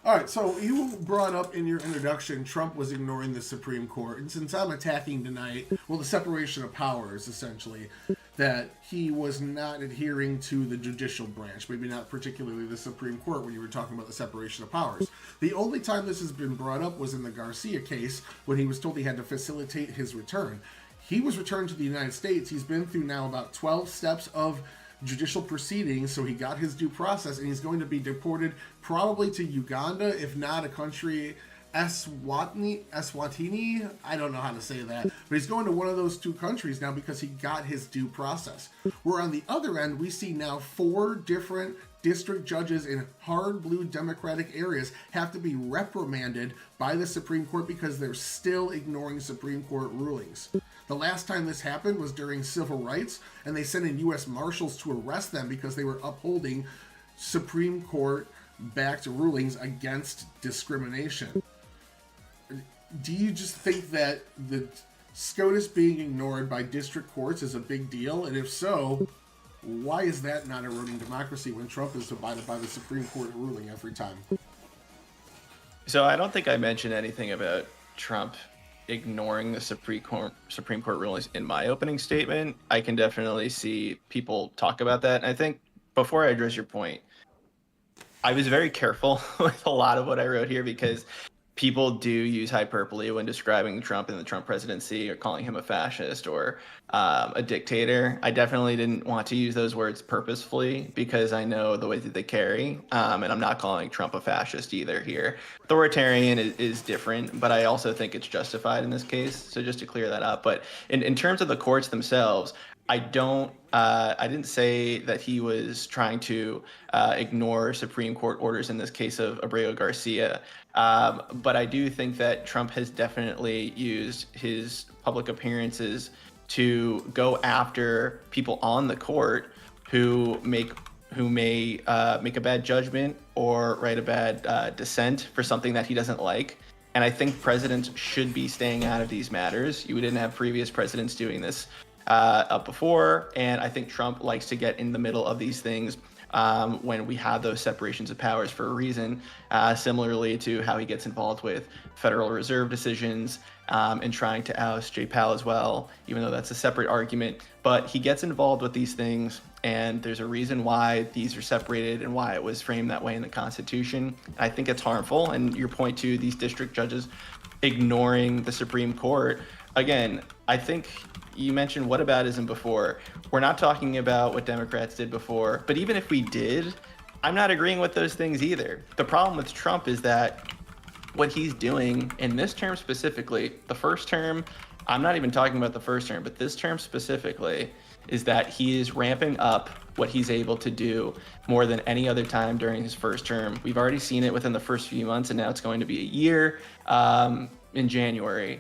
All right, so you brought up in your introduction Trump was ignoring the Supreme Court. And since I'm attacking tonight, well, the separation of powers, essentially, that he was not adhering to the judicial branch, maybe not particularly the Supreme Court when you were talking about the separation of powers. The only time this has been brought up was in the Garcia case when he was told he had to facilitate his return. He was returned to the United States. He's been through now about 12 steps of judicial proceedings, so he got his due process, and he's going to be deported probably to Uganda, if not a country, Eswatini, I don't know how to say that, but he's going to one of those 2 countries now because he got his due process. Where on the other end, we see now 4 different district judges in hard blue Democratic areas have to be reprimanded by the Supreme Court because they're still ignoring Supreme Court rulings. The last time this happened was during civil rights, and they sent in U.S. Marshals to arrest them because they were upholding Supreme Court-backed rulings against discrimination. Do you just think that the SCOTUS being ignored by district courts is a big deal? And if so, why is that not eroding democracy when Trump is abided by the Supreme Court ruling every time? So I don't think I mentioned anything about Trump ignoring the Supreme Court rulings in my opening statement. I can definitely see people talk about that. And I think before I address your point, I was very careful with a lot of what I wrote here because people do use hyperbole when describing Trump and the Trump presidency or calling him a fascist or a dictator. I definitely didn't want to use those words purposefully because I know the way that they carry. And I'm not calling Trump a fascist either here. Authoritarian is different, but I also think it's justified in this case. So just to clear that up. But in terms of the courts themselves, I didn't say that he was trying to ignore Supreme Court orders in this case of Abreu Garcia. But I do think that Trump has definitely used his public appearances to go after people on the court who may make a bad judgment or write a bad dissent for something that he doesn't like. And I think presidents should be staying out of these matters. You didn't have previous presidents doing this up before, and I think Trump likes to get in the middle of these things when we have those separations of powers for a reason, similarly to how he gets involved with Federal Reserve decisions and trying to oust Jay Powell as well, even though that's a separate argument. But he gets involved with these things, and there's a reason why these are separated and why it was framed that way in the Constitution. I think it's harmful, and your point to these district judges ignoring the Supreme Court, again, I think you mentioned whataboutism before. We're not talking about what Democrats did before, but even if we did, I'm not agreeing with those things either. The problem with Trump is that what he's doing in this term specifically, the first term, I'm not even talking about the first term, but this term specifically, is that he is ramping up what he's able to do more than any other time during his first term. We've already seen it within the first few months, and now it's going to be a year in January.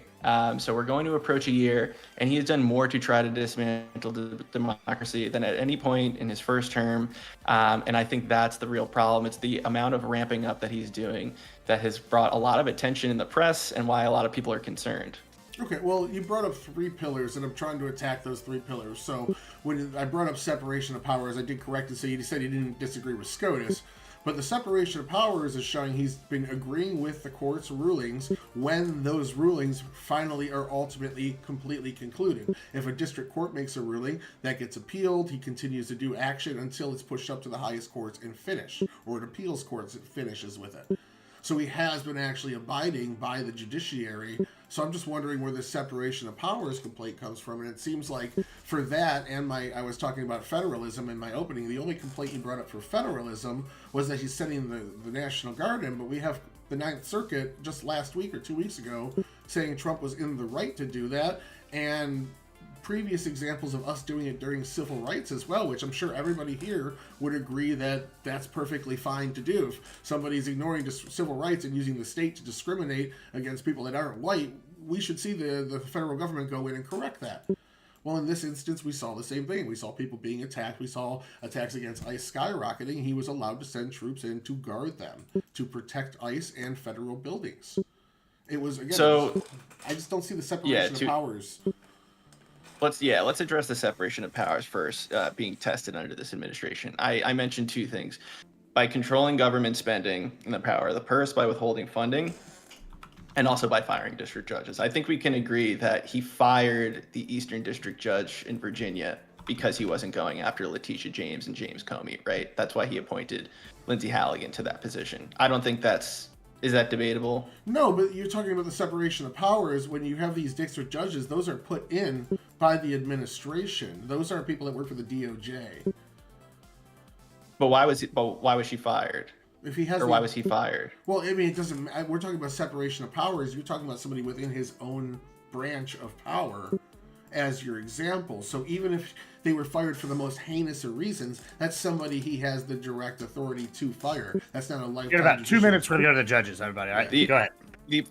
So we're going to approach a year, and he has done more to try to dismantle democracy than at any point in his first term. And I think that's the real problem. It's the amount of ramping up that he's doing that has brought a lot of attention in the press and why a lot of people are concerned. Okay, well, you brought up 3 pillars, and I'm trying to attack those 3 pillars. So when I brought up separation of powers, I did correctly say you said you didn't disagree with SCOTUS. But the separation of powers is showing he's been agreeing with the court's rulings when those rulings finally are ultimately completely concluded. If a district court makes a ruling, that gets appealed, he continues to do action until it's pushed up to the highest courts and finished, or an appeals court finishes with it. So he has been actually abiding by the judiciary. So I'm just wondering where this separation of powers complaint comes from. And it seems like for that, and I was talking about federalism in my opening, the only complaint you brought up for federalism was that he's sending the National Guard in. But we have the Ninth Circuit just last week or 2 weeks ago saying Trump was in the right to do that. And previous examples of us doing it during civil rights as well, which I'm sure everybody here would agree that that's perfectly fine to do. If somebody's ignoring civil rights and using the state to discriminate against people that aren't white, we should see the federal government go in and correct that. Well, in this instance, we saw the same thing. We saw people being attacked. We saw attacks against ICE skyrocketing. He was allowed to send troops in to guard them, to protect ICE and federal buildings. It was, again, I just don't see the separation of powers. Let's address the separation of powers first, being tested under this administration. I mentioned 2 things. By controlling government spending and the power of the purse, by withholding funding, and also by firing district judges. I think we can agree that he fired the Eastern District Judge in Virginia because he wasn't going after Letitia James and James Comey, right? That's why he appointed Lindsey Halligan to that position. I don't think is that debatable? No, but you're talking about the separation of powers. When you have these district judges, those are put in by the administration. Those aren't people that work for the DOJ. But why was she fired? If he has, why was he fired? Well, I mean, it doesn't. We're talking about separation of powers. You're talking about somebody within his own branch of power as your example. So even if they were fired for the most heinous of reasons, that's somebody he has the direct authority to fire. That's not a lifetime. You got about 2 minutes for to go to the judges, everybody. All right, go ahead.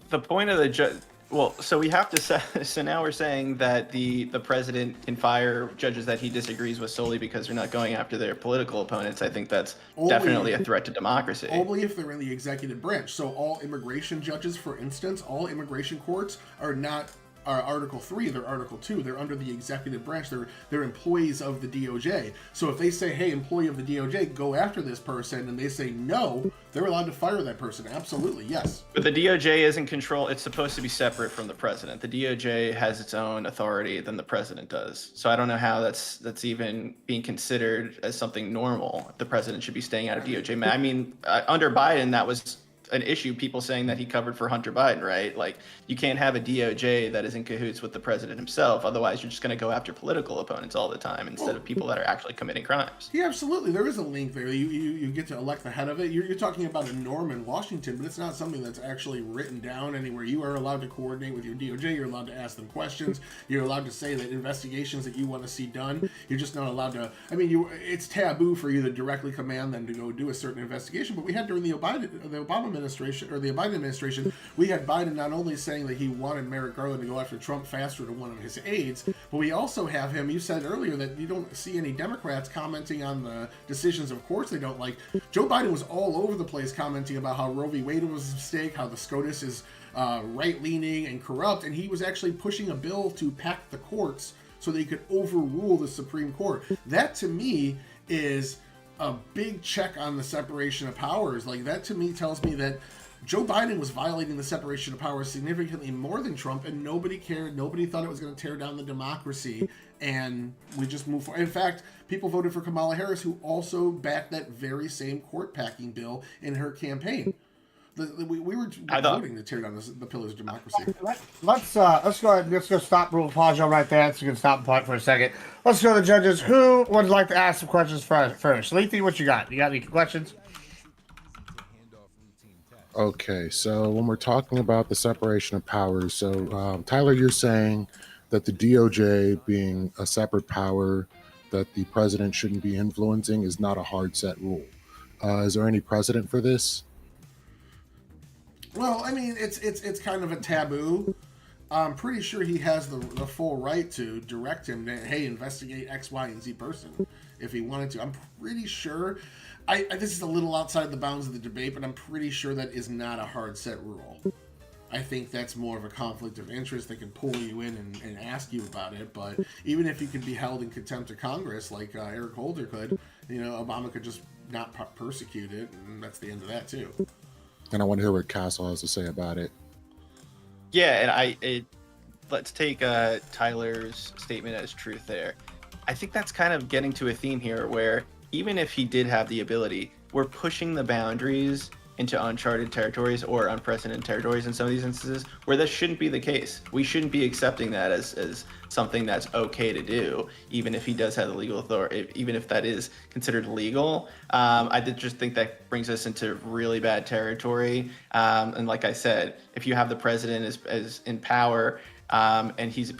The point of the judge. Well, so we have to say, so now we're saying that the president can fire judges that he disagrees with solely because they're not going after their political opponents. I think that's definitely a threat to democracy. Only if they're in the executive branch. So all immigration judges, for instance, all immigration courts are not Article 3, they're Article 2. They're under the executive branch. They're employees of the DOJ. So if they say, hey, employee of the DOJ, go after this person, and they say no, they're allowed to fire that person. Absolutely, yes. But the DOJ isn't control. It's supposed to be separate from the president. The DOJ has its own authority than the president does. So I don't know how that's even being considered as something normal. The president should be staying out of DOJ. I mean, under Biden, that was an issue, people saying that he covered for Hunter Biden, right? Like, you can't have a DOJ that is in cahoots with the president himself. Otherwise, you're just going to go after political opponents all the time instead of people that are actually committing crimes. Yeah, absolutely. There is a link there. You get to elect the head of it. You're talking about a norm in Washington, but it's not something that's actually written down anywhere. You are allowed to coordinate with your DOJ. You're allowed to ask them questions. You're allowed to say that investigations that you want to see done. You're just not allowed to. I mean, it's taboo for you to directly command them to go do a certain investigation. But we had during the Obama administration, or the Biden administration, we had Biden not only saying that he wanted Merrick Garland to go after Trump faster than one of his aides, but we also have him. You said earlier that you don't see any Democrats commenting on the decisions of courts they don't like. Joe Biden was all over the place commenting about how Roe v. Wade was a mistake, how the SCOTUS is right-leaning and corrupt, and he was actually pushing a bill to pack the courts so they could overrule the Supreme Court. That, to me, is a big check on the separation of powers. Like, that to me tells me that Joe Biden was violating the separation of powers significantly more than Trump, and nobody cared. Nobody thought it was going to tear down the democracy, and we just moved forward. In fact, people voted for Kamala Harris, who also backed that very same court packing bill in her campaign. We were voting to tear down the pillars of democracy. Let's go ahead. Let's go stop rule pause y'all right there. So you can stop and point for a second. Let's go to the judges. Who would like to ask some questions first? Lethe, what you got? You got any questions? Okay, so when we're talking about the separation of powers, so Tyler, you're saying that the DOJ being a separate power that the president shouldn't be influencing is not a hard set rule. Is there any precedent for this? Well, I mean, it's kind of a taboo. I'm pretty sure he has the full right to direct him to, hey, investigate X, Y, and Z person if he wanted to. I'm pretty sure. This is a little outside the bounds of the debate, but I'm pretty sure that is not a hard set rule. I think that's more of a conflict of interest. They can pull you in and ask you about it, but even if you could be held in contempt of Congress, like Eric Holder could, Obama could just not persecute it, and that's the end of that too. And I want to hear what Castle has to say about it. Yeah, and let's take Tyler's statement as truth there. I think that's kind of getting to a theme here where even if he did have the ability, we're pushing the boundaries into uncharted territories or unprecedented territories in some of these instances where that shouldn't be the case. We shouldn't be accepting that as something that's okay to do, even if he does have the legal authority, even if that is considered legal. I did just think that brings us into really bad territory. And like I said, if you have the president as in power and he's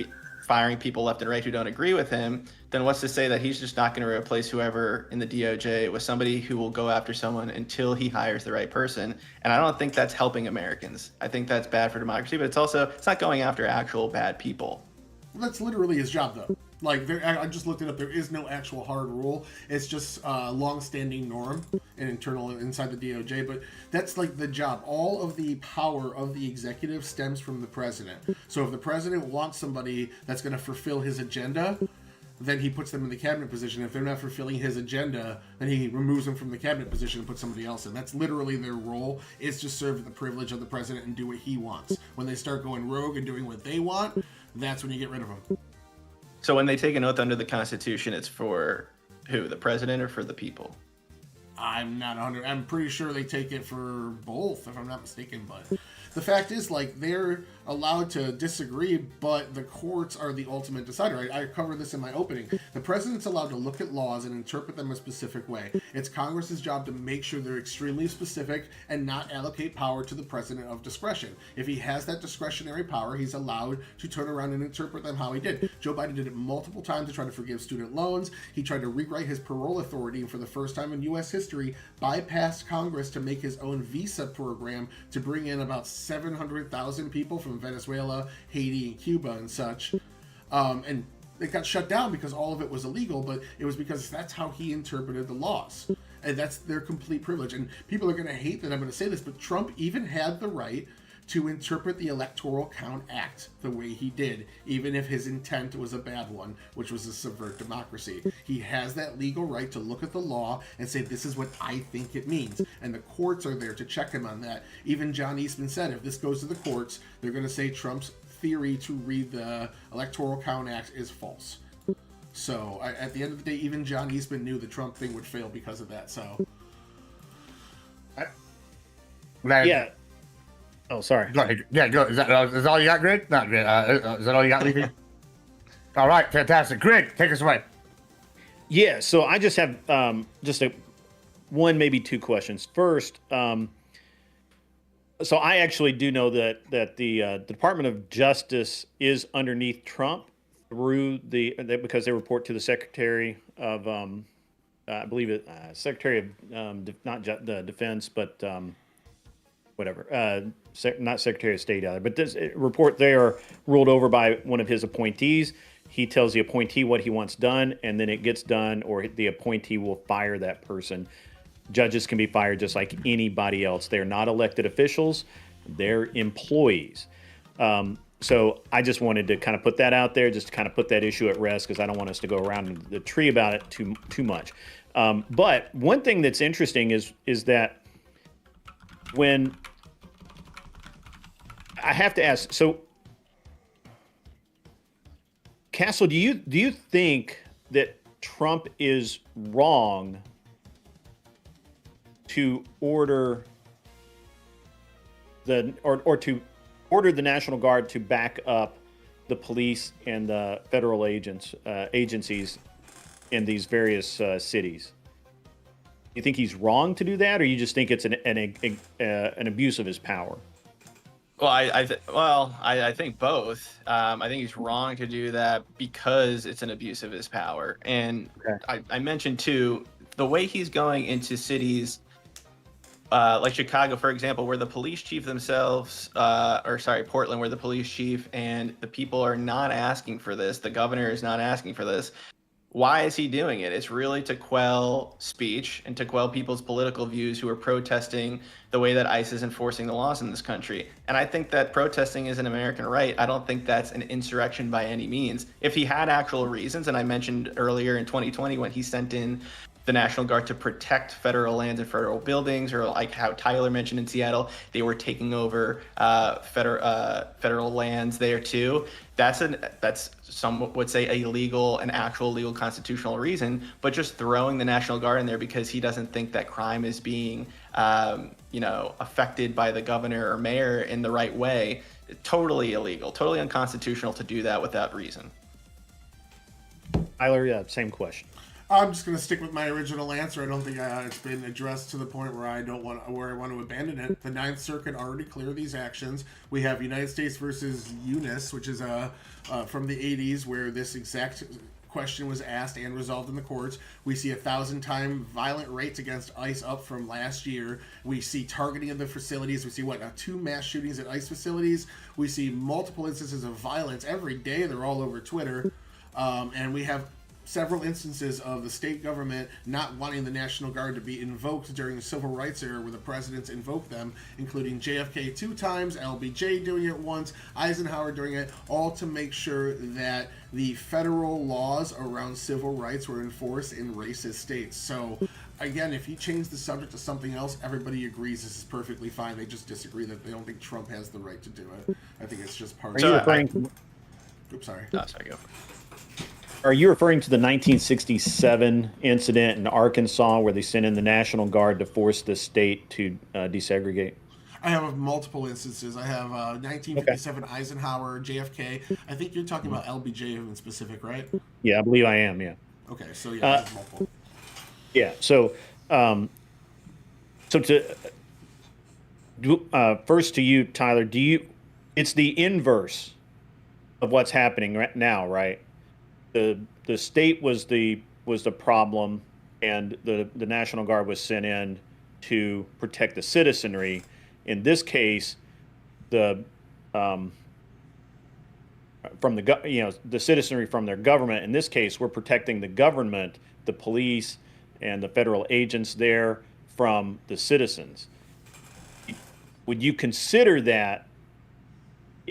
firing people left and right who don't agree with him, then what's to say that he's just not going to replace whoever in the DOJ with somebody who will go after someone until he hires the right person? And I don't think that's helping Americans. I think that's bad for democracy, but it's not going after actual bad people. Well, that's literally his job, though. Like, I just looked it up. There is no actual hard rule. It's just a long-standing norm and internal inside the DOJ. But that's like the job. All of the power of the executive stems from the president. So if the president wants somebody that's going to fulfill his agenda, then he puts them in the cabinet position. If they're not fulfilling his agenda, then he removes them from the cabinet position and puts somebody else in. That's literally their role, is to serve the privilege of the president and do what he wants. When they start going rogue and doing what they want, that's when you get rid of them. So when they take an oath under the Constitution, it's for who? The president or for the people? I'm not 100. I'm pretty sure they take it for both, if I'm not mistaken. But the fact is, like, they're allowed to disagree, but the courts are the ultimate decider. I covered this in my opening. The president's allowed to look at laws and interpret them a specific way. It's Congress's job to make sure they're extremely specific and not allocate power to the president of discretion. If he has that discretionary power, he's allowed to turn around and interpret them how he did. Joe Biden did it multiple times to try to forgive student loans. He tried to rewrite his parole authority, and for the first time in U.S. history, bypassed Congress to make his own visa program to bring in about 700,000 people from Venezuela, Haiti, and Cuba and such. And it got shut down because all of it was illegal, but it was because that's how he interpreted the laws. And that's their complete privilege. And people are going to hate that I'm going to say this, but Trump even had the right to interpret the Electoral Count Act the way he did, even if his intent was a bad one, which was to subvert democracy. He has that legal right to look at the law and say, this is what I think it means. And the courts are there to check him on that. Even John Eastman said, if this goes to the courts, they're going to say Trump's theory to read the Electoral Count Act is false. So at the end of the day, even John Eastman knew the Trump thing would fail because of that. So Yeah. Oh, sorry. Go ahead. Yeah, go. Is that all you got, Greg? Not Greg. Is that all you got, Leafy? All right, fantastic. Greg, take us away. Yeah, so I just have one, maybe two questions. First, so I actually do know that the Department of Justice is underneath Trump through because they report to the Secretary of I believe it Secretary of not the Defense, but whatever, not Secretary of State either. But this report, they are ruled over by one of his appointees. He tells the appointee what he wants done, and then it gets done, or the appointee will fire that person. Judges can be fired just like anybody else. They're not elected officials. They're employees. So I just wanted to kind of put that out there, just to kind of put that issue at rest, because I don't want us to go around the tree about it too much. But one thing that's interesting is that when I have to ask, so Castle, do you think that Trump is wrong to order to order the National Guard to back up the police and the federal agencies in these various cities? You think he's wrong to do that, or you just think it's an abuse of his power? Well, I think both. I think he's wrong to do that because it's an abuse of his power. And okay. I mentioned too, the way he's going into cities like Chicago, for example, where the police chief themselves, Portland, where the police chief and the people are not asking for this. The governor is not asking for this. Why is he doing it? It's really to quell speech and to quell people's political views who are protesting the way that ICE is enforcing the laws in this country. And I think that protesting is an American right. I don't think that's an insurrection by any means. If he had actual reasons, and I mentioned earlier in 2020 when he sent in the National Guard to protect federal lands and federal buildings, or like how Tyler mentioned in Seattle, they were taking over federal lands there too. That's some would say an actual legal constitutional reason, but just throwing the National Guard in there because he doesn't think that crime is being affected by the governor or mayor in the right way, totally illegal, totally unconstitutional to do that without reason. Tyler, yeah, same question. I'm just going to stick with my original answer. I don't think it's been addressed to the point where I want to abandon it. The Ninth Circuit already cleared these actions. We have United States versus Eunice, which is from the 80s, where this exact question was asked and resolved in the courts. We see 1,000-time violent rates against ICE up from last year. We see targeting of the facilities. We see 2 mass shootings at ICE facilities. We see multiple instances of violence every day. They're all over Twitter. And we have several instances of the state government not wanting the National Guard to be invoked during the Civil Rights era where the presidents invoked them, including JFK 2 times, LBJ doing it once, Eisenhower doing it, all to make sure that the federal laws around civil rights were enforced in racist states. So, again, if you change the subject to something else, everybody agrees this is perfectly fine. They just disagree that they don't think Trump has the right to do it. I think it's just part of it. Oops, sorry. No, sorry, go. Are you referring to the 1967 incident in Arkansas where they sent in the National Guard to force the state to desegregate? I have multiple instances. I have 1957 okay. Eisenhower, JFK. I think you're talking about LBJ in specific, right? Yeah, I believe I am, yeah. Okay, so yeah, multiple. Yeah, so first to you, Tyler, it's the inverse of what's happening right now, right? The state was the problem, and the National Guard was sent in to protect the citizenry. In this case, the citizenry from their government. In this case, we're protecting the government, the police, and the federal agents there from the citizens. Would you consider that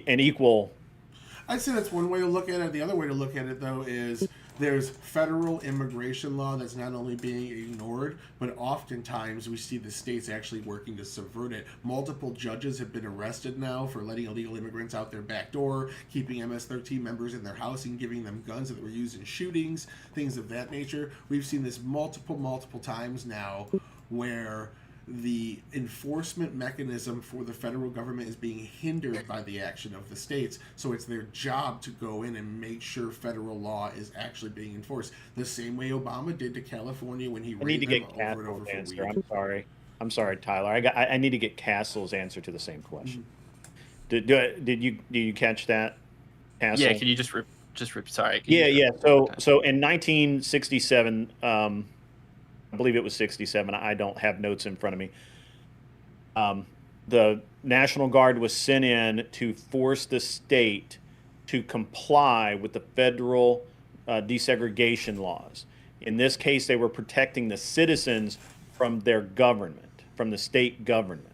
an equal? I'd say that's one way to look at it. The other way to look at it, though, is there's federal immigration law that's not only being ignored, but oftentimes we see the states actually working to subvert it. Multiple judges have been arrested now for letting illegal immigrants out their back door, keeping MS-13 members in their house and giving them guns that were used in shootings, things of that nature. We've seen this multiple times now where the enforcement mechanism for the federal government is being hindered by the action of the states. So it's their job to go in and make sure federal law is actually being enforced. The same way Obama did to California when he need to raided get them over and over Castle's for answer. weed. I'm sorry, Tyler. I need to get Castle's answer to the same question. Did you catch that, Castle? Yeah, can you just sorry. Yeah. So in 1967, I believe it was 67. I don't have notes in front of me. The National Guard was sent in to force the state to comply with the federal desegregation laws. In this case, they were protecting the citizens from their government, from the state government.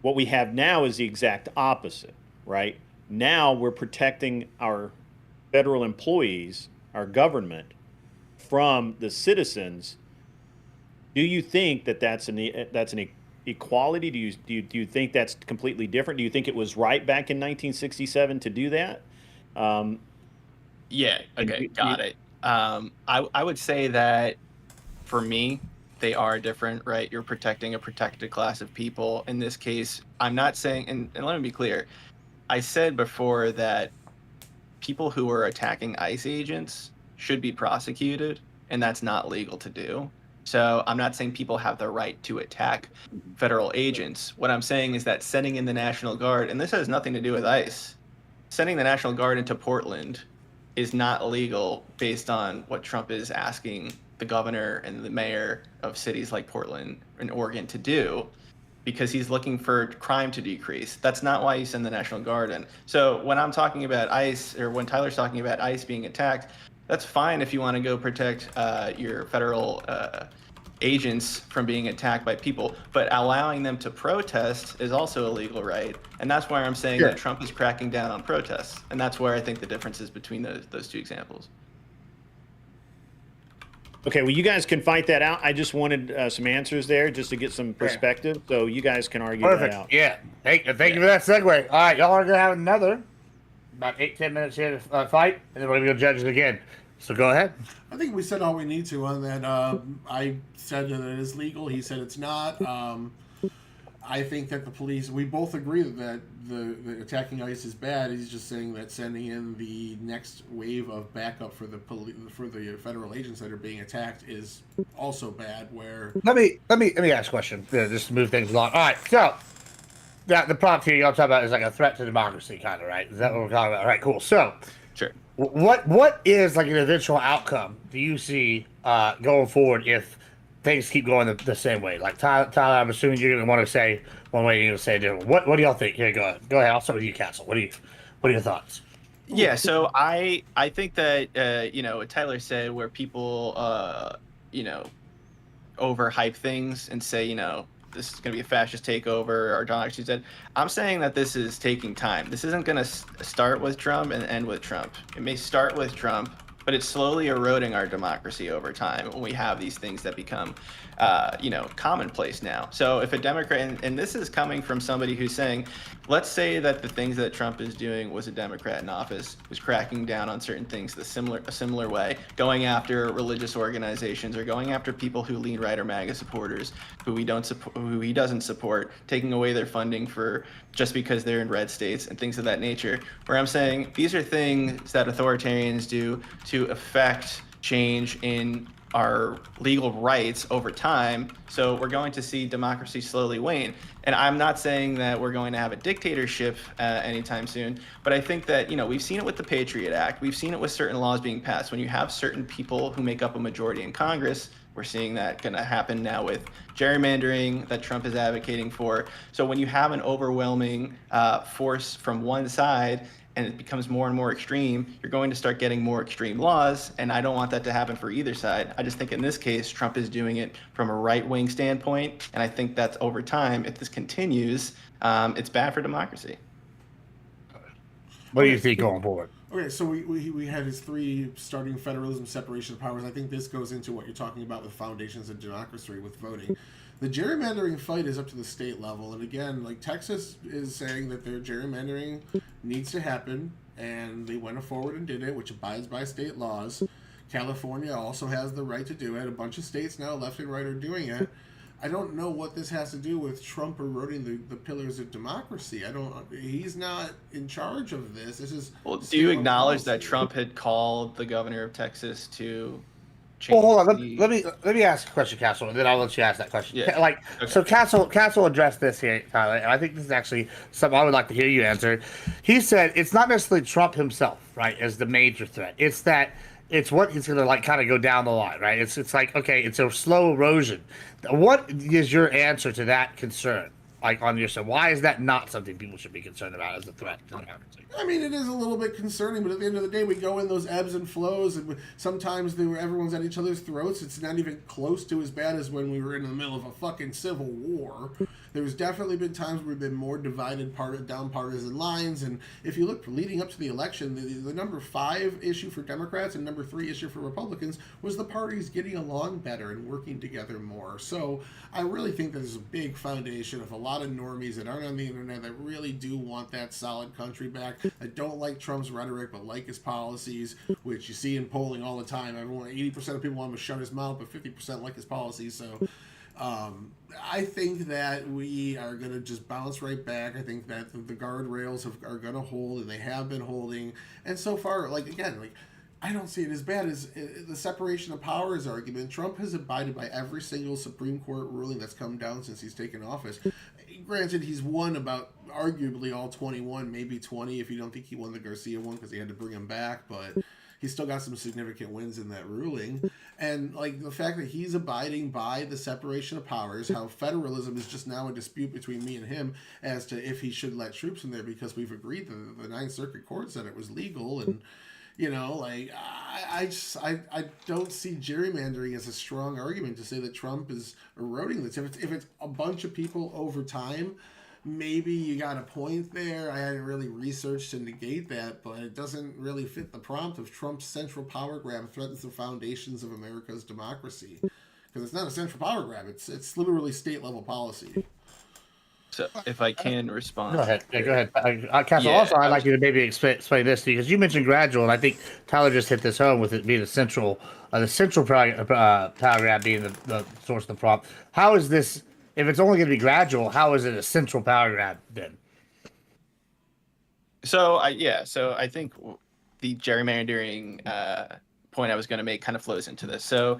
What we have now is the exact opposite, right? Now we're protecting our federal employees, our government, from the citizens. Do you think that that's an equality? Do you think that's completely different? Do you think it was right back in 1967 to do that? Yeah. Okay. Got it. I would say that for me, they are different, right? You're protecting a protected class of people. In this case, I'm not saying, and let me be clear, I said before that people who are attacking ICE agents should be prosecuted, and that's not legal to do. So I'm not saying people have the right to attack federal agents. What I'm saying is that sending in the National Guard, and this has nothing to do with ICE, sending the National Guard into Portland is not legal based on what Trump is asking the governor and the mayor of cities like Portland and Oregon to do, because he's looking for crime to decrease. That's not why you send the National Guard in. So when I'm talking about ICE, or when Tyler's talking about ICE being attacked, that's fine if you want to go protect your federal agents from being attacked by people, but allowing them to protest is also a legal right. And that's why I'm saying that Trump is cracking down on protests. And that's where I think the difference is between those two examples. Okay, well, you guys can fight that out. I just wanted some answers there just to get some perspective, so you guys can argue that out. Yeah. Thank you for that segue. All right, y'all are going to have another about 8-10 minutes here to fight, and then we're going to judge it again. So go ahead. I think we said all we need to on that. I said that it is legal. He said it's not. I think that the police, we both agree that the attacking ICE is bad. He's just saying that sending in the next wave of backup for the federal agents that are being attacked is also bad. Where let me ask a question just to move things along. All right, so the prompt here y'all talking about is like a threat to democracy, kind of, right? Is that what we're talking about? All right, cool. So, sure. What is like an eventual outcome do you see going forward if things keep going the same way? Like Tyler, I'm assuming you're going to want to say one way, you're going to say different. What do y'all think? Here, go ahead. I'll start with you, Castle. What are your thoughts? Yeah, so I think that what Tyler said, where people overhype things and say this is going to be a fascist takeover, or John actually said, I'm saying that this is taking time. This isn't going to start with Trump and end with Trump. It may start with Trump, but it's slowly eroding our democracy over time when we have these things that become, commonplace now. So if a Democrat, and this is coming from somebody who's saying, let's say that the things that Trump is doing was a Democrat in office, was cracking down on certain things a similar way, going after religious organizations or going after people who lean right or MAGA supporters, who he doesn't support, taking away their funding for just because they're in red states and things of that nature, where I'm saying these are things that authoritarians do to affect change in our legal rights over time. So we're going to see democracy slowly wane. And I'm not saying that we're going to have a dictatorship anytime soon, but I think that, we've seen it with the Patriot Act. We've seen it with certain laws being passed. When you have certain people who make up a majority in Congress, we're seeing that going to happen now with gerrymandering that Trump is advocating for. So when you have an overwhelming force from one side, and it becomes more and more extreme, you're going to start getting more extreme laws, and I don't want that to happen for either side. I just think in this case, Trump is doing it from a right-wing standpoint, and I think that's over time, if this continues, it's bad for democracy. What do you think going forward? Okay, so we had his 3 starting federalism, separation of powers. I think this goes into what you're talking about with foundations of democracy with voting. The gerrymandering fight is up to the state level, and again, like Texas is saying that their gerrymandering needs to happen, and they went forward and did it, which abides by state laws. California also has the right to do it. A bunch of states now, left and right, are doing it. I don't know what this has to do with Trump eroding the pillars of democracy. He's not in charge of this. This is. Well, do you acknowledge that Trump had called the governor of Texas to change? Well, hold on. Let me ask a question, Castle, and then I'll let you ask that question. Yeah. Like, okay. So Castle addressed this here, Tyler, and I think this is actually something I would like to hear you answer. He said it's not necessarily Trump himself, right, as the major threat. It's that. It's what he's going to like kind of go down the line, right? It's like, okay, it's a slow erosion. What is your answer to that concern? Like on your side, why is that not something people should be concerned about as a threat to democracy? I mean, it is a little bit concerning, but at the end of the day, we go in those ebbs and flows, and sometimes everyone's at each other's throats. It's not even close to as bad as when we were in the middle of a fucking civil war. There's definitely been times where we've been more divided down partisan lines, and if you look leading up to the election, the number 5 issue for Democrats and number 3 issue for Republicans was the parties getting along better and working together more. So I really think there's a big foundation of a lot of normies that aren't on the internet that really do want that solid country back. I don't like Trump's rhetoric, but like his policies, which you see in polling all the time. 80% of people want him to shut his mouth, but 50% like his policies. So I think that we are going to just bounce right back. I think that the guardrails are going to hold, and they have been holding. And so far, I don't see it as bad as the separation of powers argument. Trump has abided by every single Supreme Court ruling that's come down since he's taken office. Granted, he's won about arguably all 21, maybe 20, if you don't think he won the Garcia one because he had to bring him back, but he's still got some significant wins in that ruling. And the fact that he's abiding by the separation of powers, how federalism is just now a dispute between me and him as to if he should let troops in there because we've agreed that the Ninth Circuit Court said it was legal. And I don't see gerrymandering as a strong argument to say that Trump is eroding this. If it's a bunch of people over time, maybe you got a point there. I hadn't really researched to negate that, but it doesn't really fit the prompt of Trump's central power grab threatens the foundations of America's democracy. Because it's not a central power grab. It's literally state-level policy. So if I can respond. Go ahead. Yeah, go ahead. Castle, also, I'd like you to maybe explain this to you, because you mentioned gradual, and I think Tyler just hit this home with it being the central power grab being the source of the prompt. How is this, if it's only going to be gradual, how is it a central power grab then? So I think the gerrymandering point I was going to make kind of flows into this. So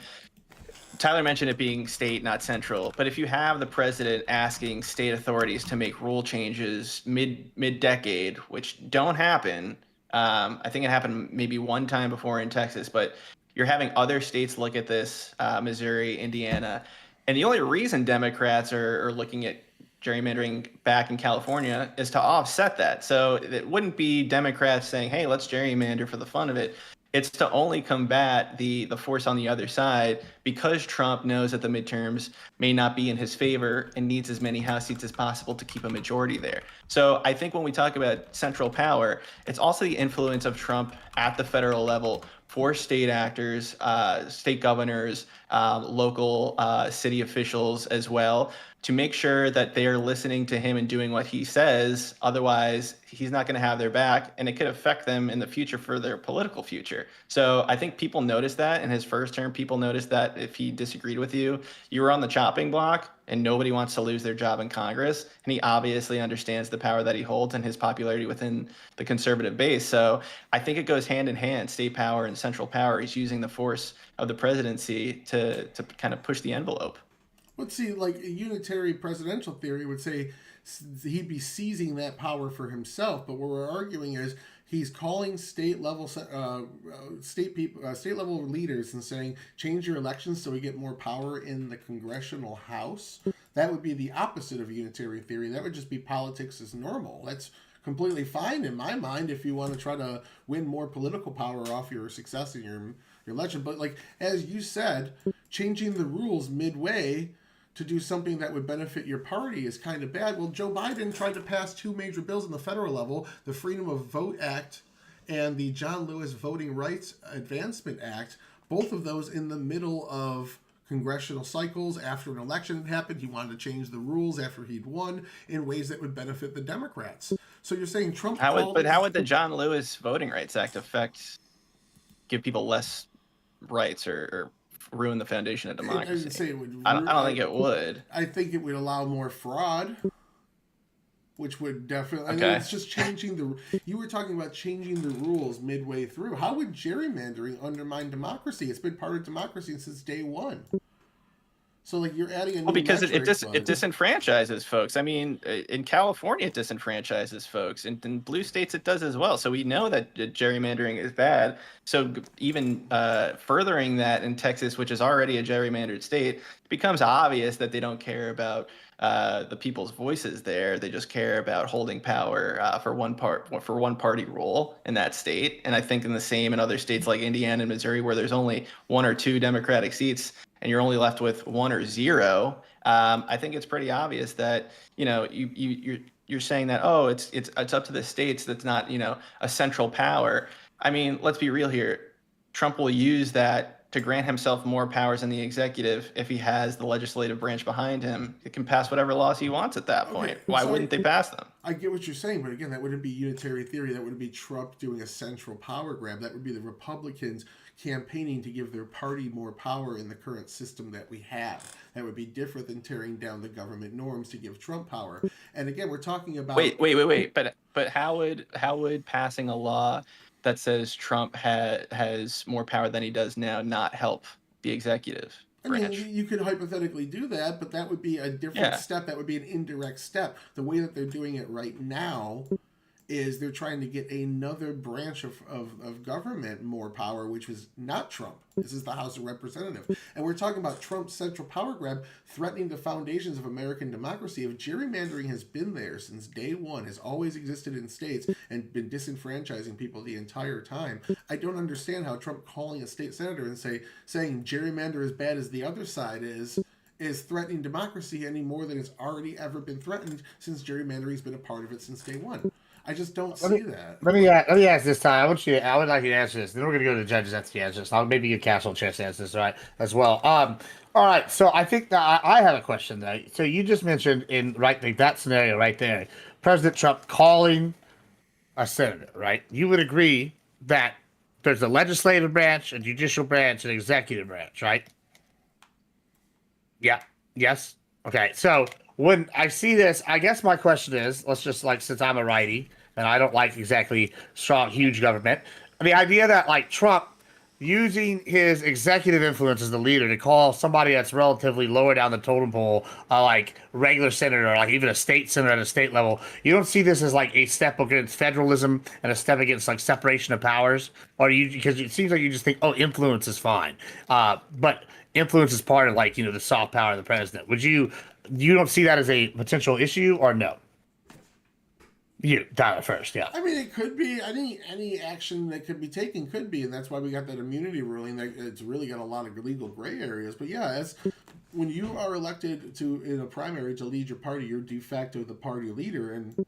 Tyler mentioned it being state, not central. But if you have the president asking state authorities to make rule changes mid-decade, which don't happen, I think it happened maybe one time before in Texas, but you're having other states look at this, Missouri, Indiana. And the only reason Democrats are looking at gerrymandering back in California is to offset that. So it wouldn't be Democrats saying, hey, let's gerrymander for the fun of it. It's to only combat the force on the other side, because Trump knows that the midterms may not be in his favor and needs as many House seats as possible to keep a majority there. So I think when we talk about central power, it's also the influence of Trump at the federal level for state actors, state governors, local city officials as well, to make sure that they are listening to him and doing what he says. Otherwise, he's not going to have their back, and it could affect them in the future for their political future. So I think people noticed that in his first term. People noticed that if he disagreed with you, you were on the chopping block, and nobody wants to lose their job in Congress. And he obviously understands the power that he holds and his popularity within the conservative base. So I think it goes hand in hand, state power and central power. He's using the force of the presidency to kind of push the envelope. Let's see, like a unitary presidential theory would say he'd be seizing that power for himself. But what we're arguing is he's calling state level leaders and saying, change your elections so we get more power in the congressional house. That would be the opposite of unitary theory. That would just be politics as normal. That's completely fine in my mind if you want to try to win more political power off your success in your election. But like, as you said, changing the rules midway to do something that would benefit your party is kind of bad. Well, Joe Biden tried to pass 2 major bills on the federal level, the Freedom of Vote Act and the John Lewis Voting Rights Advancement Act, both of those in the middle of congressional cycles. After an election had happened, he wanted to change the rules after he'd won in ways that would benefit the Democrats. So you're saying Trump... How would the John Lewis Voting Rights Act give people less rights or ruin the foundation of democracy. I didn't say it would. I don't think it would. I think it would allow more fraud, which would definitely. Okay. I mean, it's just changing the. You were talking about changing the rules midway through. How would gerrymandering undermine democracy? It's been part of democracy since day one. So, like, you're adding a new because it metric, disenfranchises folks. I mean, in California, it disenfranchises folks. In blue states, it does as well. So we know that gerrymandering is bad. So even furthering that in Texas, which is already a gerrymandered state, it becomes obvious that they don't care about the people's voices there. They just care about holding power for one party rule in that state. And I think in the same in other states like Indiana and Missouri, where there's only 1 or 2 Democratic seats, and you're only left with 1 or 0, I think it's pretty obvious that, you know, you're saying that, oh, it's up to the states. That's not, you know, a central power. I mean, let's be real here. Trump will use that to grant himself more powers in the executive if he has the legislative branch behind him. It can pass whatever laws he wants at that point. Why wouldn't they pass them? I get what you're saying, but again, that wouldn't be unitary theory. That wouldn't be Trump doing a central power grab. That would be the Republicans campaigning to give their party more power in the current system that we have. That would be different than tearing down the government norms to give Trump power. And again, we're talking about wait. But how would passing a law that says Trump has more power than he does now not help the executive branch? I mean, you could hypothetically do that, but that would be a different step. That would be an indirect step. The way that they're doing it right now is they're trying to get another branch of government more power, which was not Trump. This is the House of Representatives. And we're talking about Trump's central power grab threatening the foundations of American democracy. If gerrymandering has been there since day one, has always existed in states and been disenfranchising people the entire time, I don't understand how Trump calling a state senator and saying gerrymander as bad as the other side is threatening democracy any more than it's already ever been threatened, since gerrymandering's been a part of it since day one. I just don't see that. Let me ask this time. I would like you to answer this. Then we're going to go to the judges after the answers. I'll maybe give Castle a chance to answer this, right, as well. All right. So I think that I have a question though. So you just mentioned in that scenario right there, President Trump calling a senator, right? You would agree that there's a legislative branch, a judicial branch, an executive branch, right? Yeah. Yes. Okay. So when I see this, I guess my question is, since I'm a righty and I don't like exactly strong, huge government, the idea that Trump using his executive influence as the leader to call somebody that's relatively lower down the totem pole, like regular senator, or even a state senator at a state level, you don't see this as a step against federalism and a step against separation of powers, or because it seems like you just think, oh, influence is fine, but influence is part of the soft power of the president. You don't see that as a potential issue, or no? You, Tyler, first, yeah. I mean, it could be. Any action that could be taken could be, and that's why we got that immunity ruling. That it's really got a lot of legal gray areas. But yeah, when you are elected in a primary to lead your party, you're de facto the party leader, and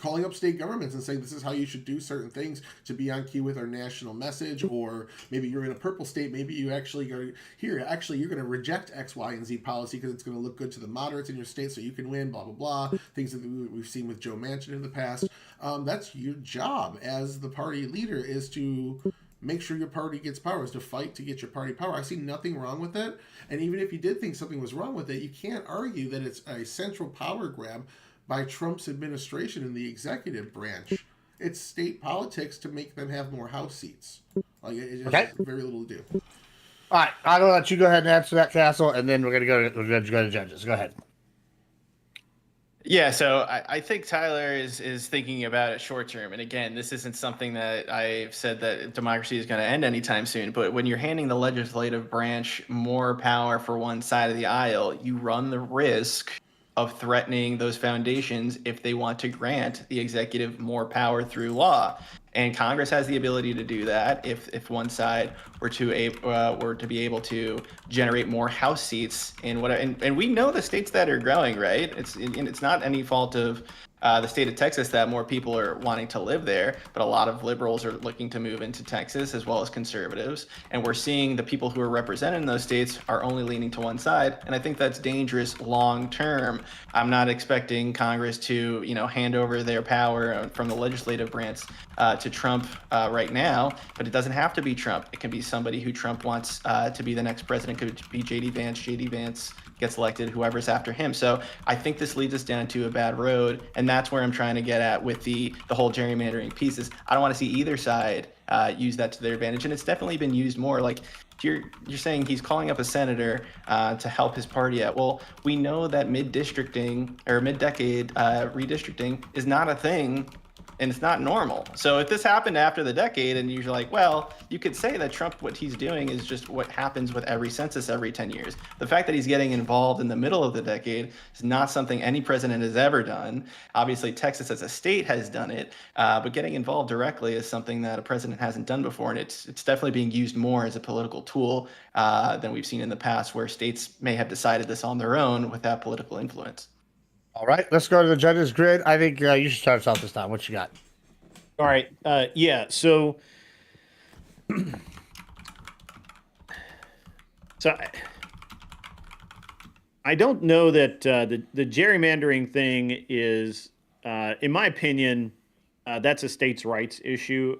calling up state governments and saying this is how you should do certain things to be on key with our national message. Or maybe you're in a purple state, maybe you actually go here, you're going to reject X, Y, and Z policy because it's going to look good to the moderates in your state so you can win, blah, blah, blah. Things that we've seen with Joe Manchin in the past. That's your job as the party leader, is to make sure your party gets power, is to fight to get your party power. I see nothing wrong with it. And even if you did think something was wrong with it, you can't argue that it's a central power grab by Trump's administration in the executive branch. It's state politics to make them have more House seats. It just has very little to do. All right, I'm gonna let you go ahead and answer that, Castle, and then we're gonna go to judges. Go ahead. Yeah, so I think Tyler is thinking about it short term. And again, this isn't something that I've said that democracy is going to end anytime soon. But when you're handing the legislative branch more power for one side of the aisle, you run the risk of threatening those foundations if they want to grant the executive more power through law. And Congress has the ability to do that if one side were to be able to generate more House seats in and we know the states that are growing, right? It's not any fault of the state of Texas that more people are wanting to live there, but a lot of liberals are looking to move into Texas as well as conservatives. And we're seeing the people who are represented in those states are only leaning to one side. And I think that's dangerous long term. I'm not expecting Congress to, hand over their power from the legislative branch to Trump right now, but it doesn't have to be Trump. It can be somebody who Trump wants to be the next president. Could be JD Vance. JD Vance gets elected, whoever's after him. So I think this leads us down to a bad road, and that's where I'm trying to get at with the whole gerrymandering pieces. I don't want to see either side use that to their advantage, and it's definitely been used more. Like you're saying, he's calling up a senator to help his party out. Well, we know that mid-districting or mid-decade redistricting is not a thing. And it's not normal. So if this happened after the decade and you're like, well, you could say that Trump, what he's doing is just what happens with every census every 10 years. The fact that he's getting involved in the middle of the decade is not something any president has ever done. Obviously, Texas as a state has done it, but getting involved directly is something that a president hasn't done before. And it's definitely being used more as a political tool than we've seen in the past, where states may have decided this on their own without political influence. All right, let's go to the judges' grid. I think you should start us off this time. What you got? All right. So I don't know that the gerrymandering thing is, in my opinion, that's a states' rights issue,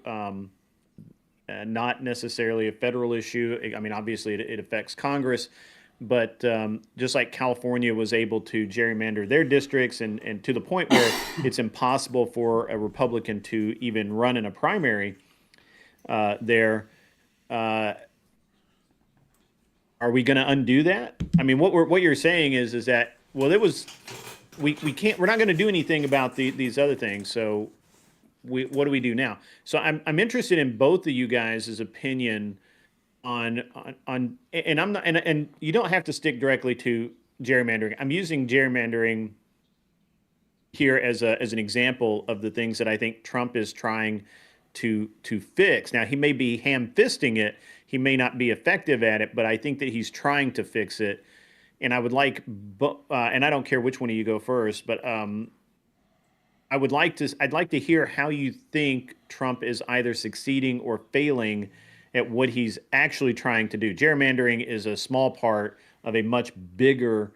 not necessarily a federal issue. I mean, obviously, it affects Congress. But just like California was able to gerrymander their districts and to the point where it's impossible for a Republican to even run in a primary there, are we going to undo that? I mean, what you're saying is that, well, we're not going to do anything about these other things. So what do we do now? So I'm interested in both of you guys' opinion on and I'm not and you don't have to stick directly to gerrymandering. I'm using gerrymandering here as an example of the things that I think Trump is trying to fix. Now, he may be ham-fisting it, he may not be effective at it, but I think that he's trying to fix it. And I would like and I don't care which one of you go first, but I'd like to hear how you think Trump is either succeeding or failing at what he's actually trying to do. Gerrymandering is a small part of a much bigger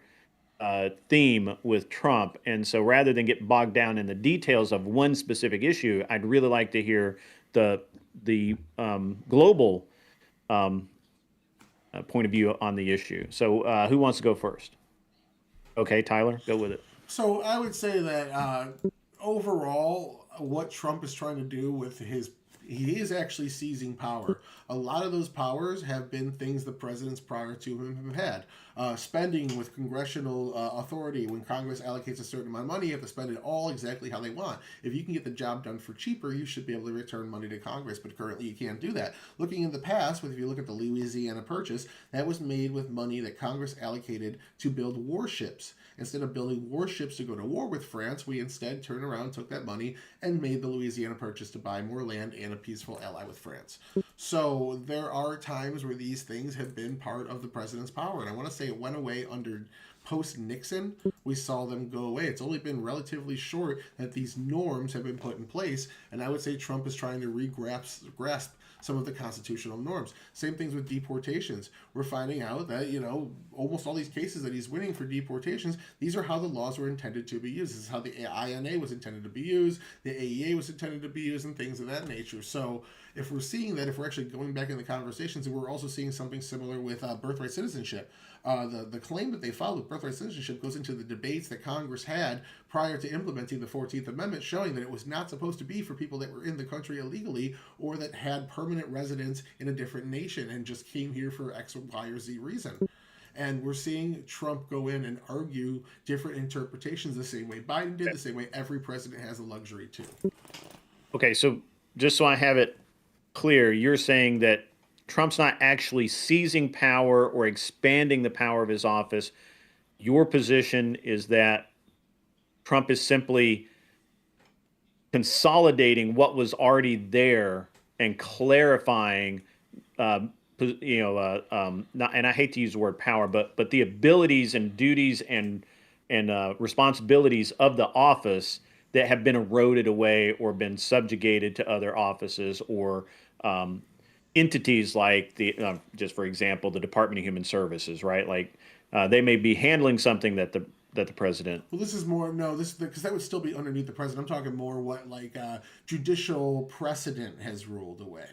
theme with Trump. And so rather than get bogged down in the details of one specific issue, I'd really like to hear the global point of view on the issue. So who wants to go first? Okay, Tyler, go with it. So I would say that overall, what Trump is trying to do with he is actually seizing power. A lot of those powers have been things the presidents prior to him have had. Spending with congressional authority. When Congress allocates a certain amount of money, you have to spend it all exactly how they want. If you can get the job done for cheaper, you should be able to return money to Congress, but currently you can't do that. Looking in the past, if you look at the Louisiana Purchase, that was made with money that Congress allocated to build warships. Instead of building warships to go to war with France, we instead turned around, took that money, and made the Louisiana Purchase to buy more land and a peaceful ally with France. So there are times where these things have been part of the president's power, and I want to say it went away under post-Nixon. We saw them go away. It's only been relatively short that these norms have been put in place, and I would say Trump is trying to grasp some of the constitutional norms. Same things with deportations. We're finding out that, almost all these cases that he's winning for deportations, these are how the laws were intended to be used. This is how the INA was intended to be used, the AEA was intended to be used, and things of that nature. So if we're seeing that, if we're actually going back in the conversations, we're also seeing something similar with birthright citizenship. The claim that they filed with birthright citizenship goes into the debates that Congress had prior to implementing the 14th Amendment, showing that it was not supposed to be for people that were in the country illegally or that had permanent residence in a different nation and just came here for X, Y, or Z reason. And we're seeing Trump go in and argue different interpretations the same way Biden did, the same way every president has the luxury to. Okay, so just so I have it clear, you're saying that Trump's not actually seizing power or expanding the power of his office. Your position is that Trump is simply consolidating what was already there and clarifying, and I hate to use the word power, but the abilities and duties and responsibilities of the office that have been eroded away or been subjugated to other offices or entities like just for example, the Department of Human Services, right? Like they may be handling something that the president. Well, this is more because that would still be underneath the president. I'm talking more what judicial precedent has ruled away.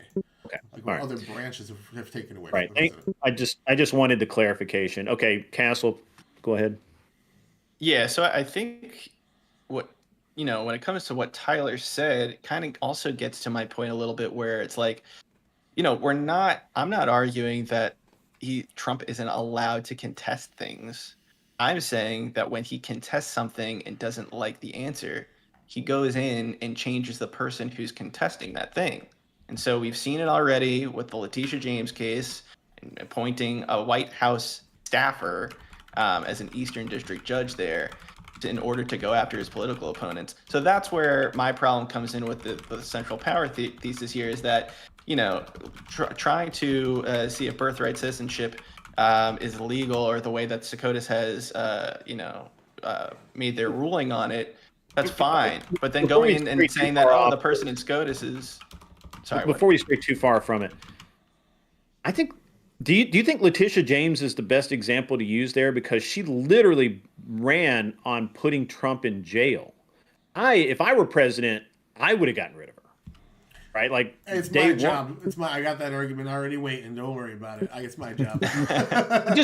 Okay, like what other branches have taken away. Right. From the president. I just wanted the clarification. Okay, Castle, go ahead. Yeah. So I think when it comes to what Tyler said, it kind of also gets to my point a little bit where it's like, I'm not arguing that Trump isn't allowed to contest things. I'm saying that when he contests something and doesn't like the answer, he goes in and changes the person who's contesting that thing. And so we've seen it already with the Letitia James case, and appointing a White House staffer as an Eastern District judge there in order to go after his political opponents. So that's where my problem comes in with the central power thesis here is that, trying to see if birthright citizenship is illegal or the way that SCOTUS has, made their ruling on it, that's fine. But then going in and saying that, the person in SCOTUS is... Sorry. Before we stray too far from it, I think... Do you think Letitia James is the best example to use there? Because she literally ran on putting Trump in jail. If I were president, I would have gotten rid of her. Right? Like, it's my job. I got that argument already waiting. Don't worry about it. It's my job. I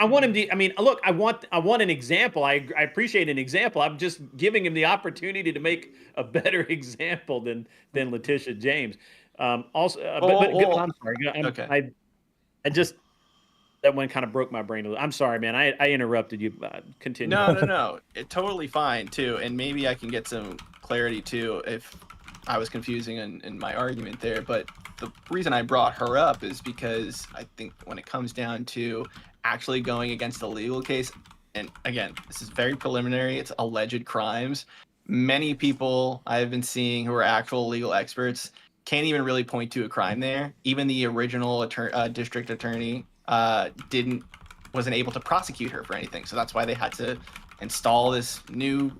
want him to. I mean, look, I want an example. I appreciate an example. I'm just giving him the opportunity to make a better example than Letitia James. I'm sorry. Okay. I just that one kind of broke my brain a little. I'm sorry, man. I interrupted you. Continue. No. It's totally fine too, and maybe I can get some clarity too if I was confusing in my argument there. But the reason I brought her up is because I think when it comes down to actually going against a legal case, and again, this is very preliminary. It's alleged crimes. Many people I've been seeing who are actual legal experts can't even really point to a crime there. Even the original district attorney wasn't able to prosecute her for anything. So that's why they had to install this new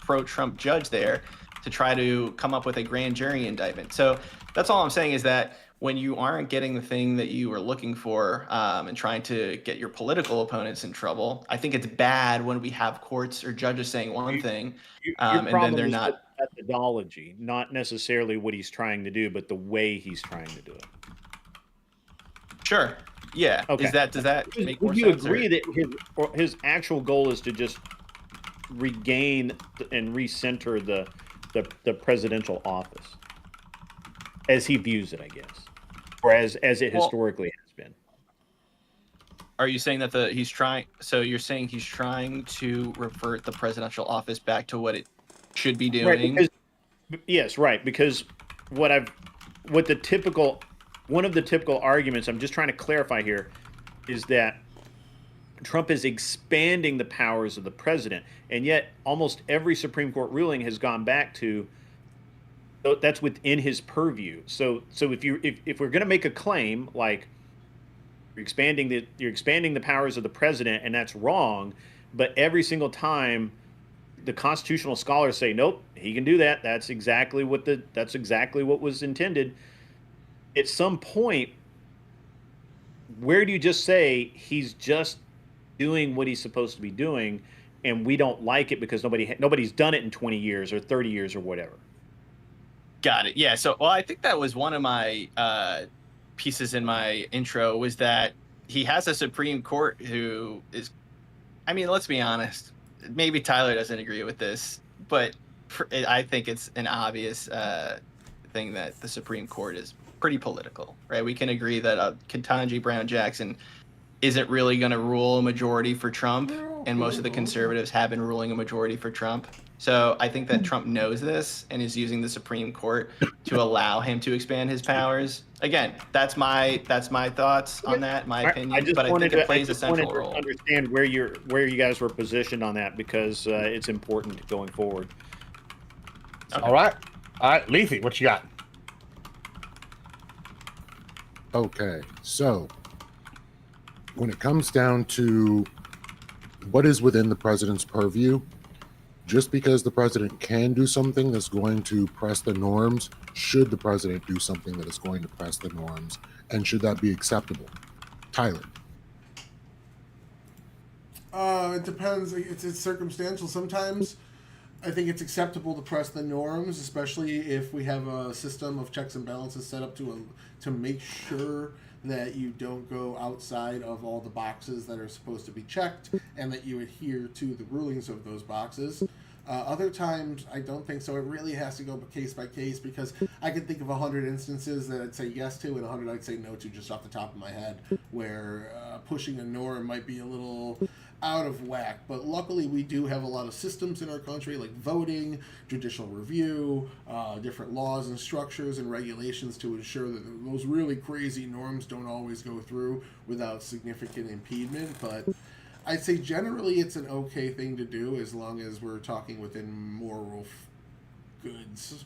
pro-Trump judge there to try to come up with a grand jury indictment. So that's all I'm saying is that when you aren't getting the thing that you were looking for and trying to get your political opponents in trouble, I think it's bad when we have courts or judges saying one thing and then they're not. Methodology, not necessarily what he's trying to do, but the way he's trying to do it. Sure. Yeah. Okay. Does that make more sense? Would you agree that his actual goal is to just regain and recenter the presidential office as he views it, I guess, or as it historically has been? Are you saying that he's trying? So you're saying he's trying to revert the presidential office back to what it should be doing? Right, yes, right. Because one of the typical arguments, I'm just trying to clarify here, is that Trump is expanding the powers of the president, and yet almost every Supreme Court ruling has gone back to that's within his purview. So if we're going to make a claim like you're expanding the powers of the president, and that's wrong, but every single time the constitutional scholars say nope, he can do that. That's exactly what was intended. At some point, where do you just say he's just doing what he's supposed to be doing, and we don't like it because nobody's done it in 20 years or 30 years or whatever? Got it. Yeah. So, I think that was one of my pieces in my intro was that he has a Supreme Court who is, I mean, let's be honest. Maybe Tyler doesn't agree with this, but I think it's an obvious thing that the Supreme Court is pretty political, right? We can agree that Ketanji Brown Jackson isn't really going to rule a majority for Trump, and most of the conservatives have been ruling a majority for Trump. So I think that Trump knows this and is using the Supreme Court to allow him to expand his powers. Again, that's my thoughts on that, my opinion. But I think it plays a central role. I understand where you guys were positioned on that because it's important going forward. Okay. All right, Lethe, what you got? Okay, so when it comes down to what is within the president's purview, Just because the president can do something that's going to press the norms, should the president do something that is going to press the norms, and should that be acceptable? Tyler. It depends. It's circumstantial. Sometimes I think it's acceptable to press the norms, especially if we have a system of checks and balances set up to make sure that you don't go outside of all the boxes that are supposed to be checked and that you adhere to the rulings of those boxes. Other times, I don't think so. It really has to go case by case, because I can think of 100 instances that I'd say yes to and 100 I'd say no to just off the top of my head, where pushing a norm might be a little out of whack. But luckily, we do have a lot of systems in our country, like voting, judicial review, different laws and structures and regulations to ensure that those really crazy norms don't always go through without significant impediment. But I'd say generally it's an okay thing to do as long as we're talking within moral goods.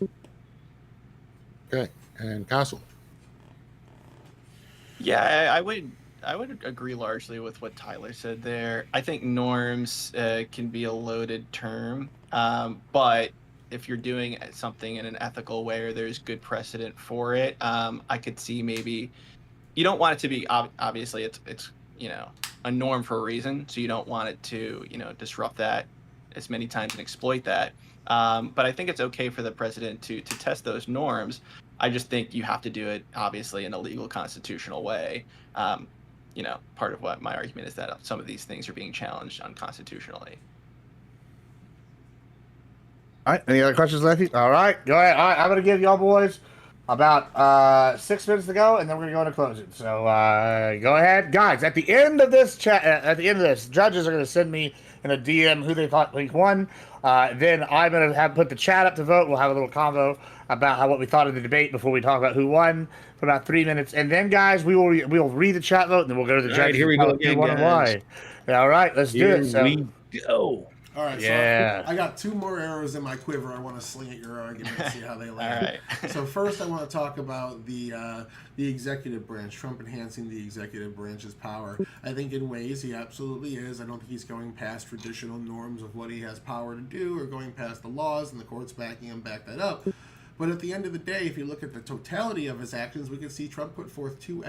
Okay, and Castle. Yeah, I would agree largely with what Tyler said there. I think norms can be a loaded term, but if you're doing something in an ethical way or there's good precedent for it, I could see maybe you don't want it to be obviously it's a norm for a reason, so you don't want it to disrupt that as many times and exploit that. But I think it's okay for the president to test those norms. I just think you have to do it obviously in a legal constitutional way. Part of what my argument is that some of these things are being challenged unconstitutionally. All right, any other questions, Lefty? All right, go ahead. All right, I'm going to give y'all boys about 6 minutes to go, and then we're going to go into closing. So go ahead. Guys, at the end of this judges are going to send me in a DM who they thought week one. Then I'm going to put the chat up to vote. We'll have a little convo about what we thought of the debate before we talk about who won for about 3 minutes. And then, guys, we'll read the chat vote, and then we'll go to the judges. Right, here we go again, guys. Why. All right, let's do it. So, we go. All right, yeah. So I got 2 more arrows in my quiver. I want to sling at your argument and see how they land. All right. So first, I want to talk about the executive branch. Trump enhancing the executive branch's power. I think in ways he absolutely is. I don't think he's going past traditional norms of what he has power to do, or going past the laws, and the courts backing him back that up. But at the end of the day, if you look at the totality of his actions, we can see Trump put forth 2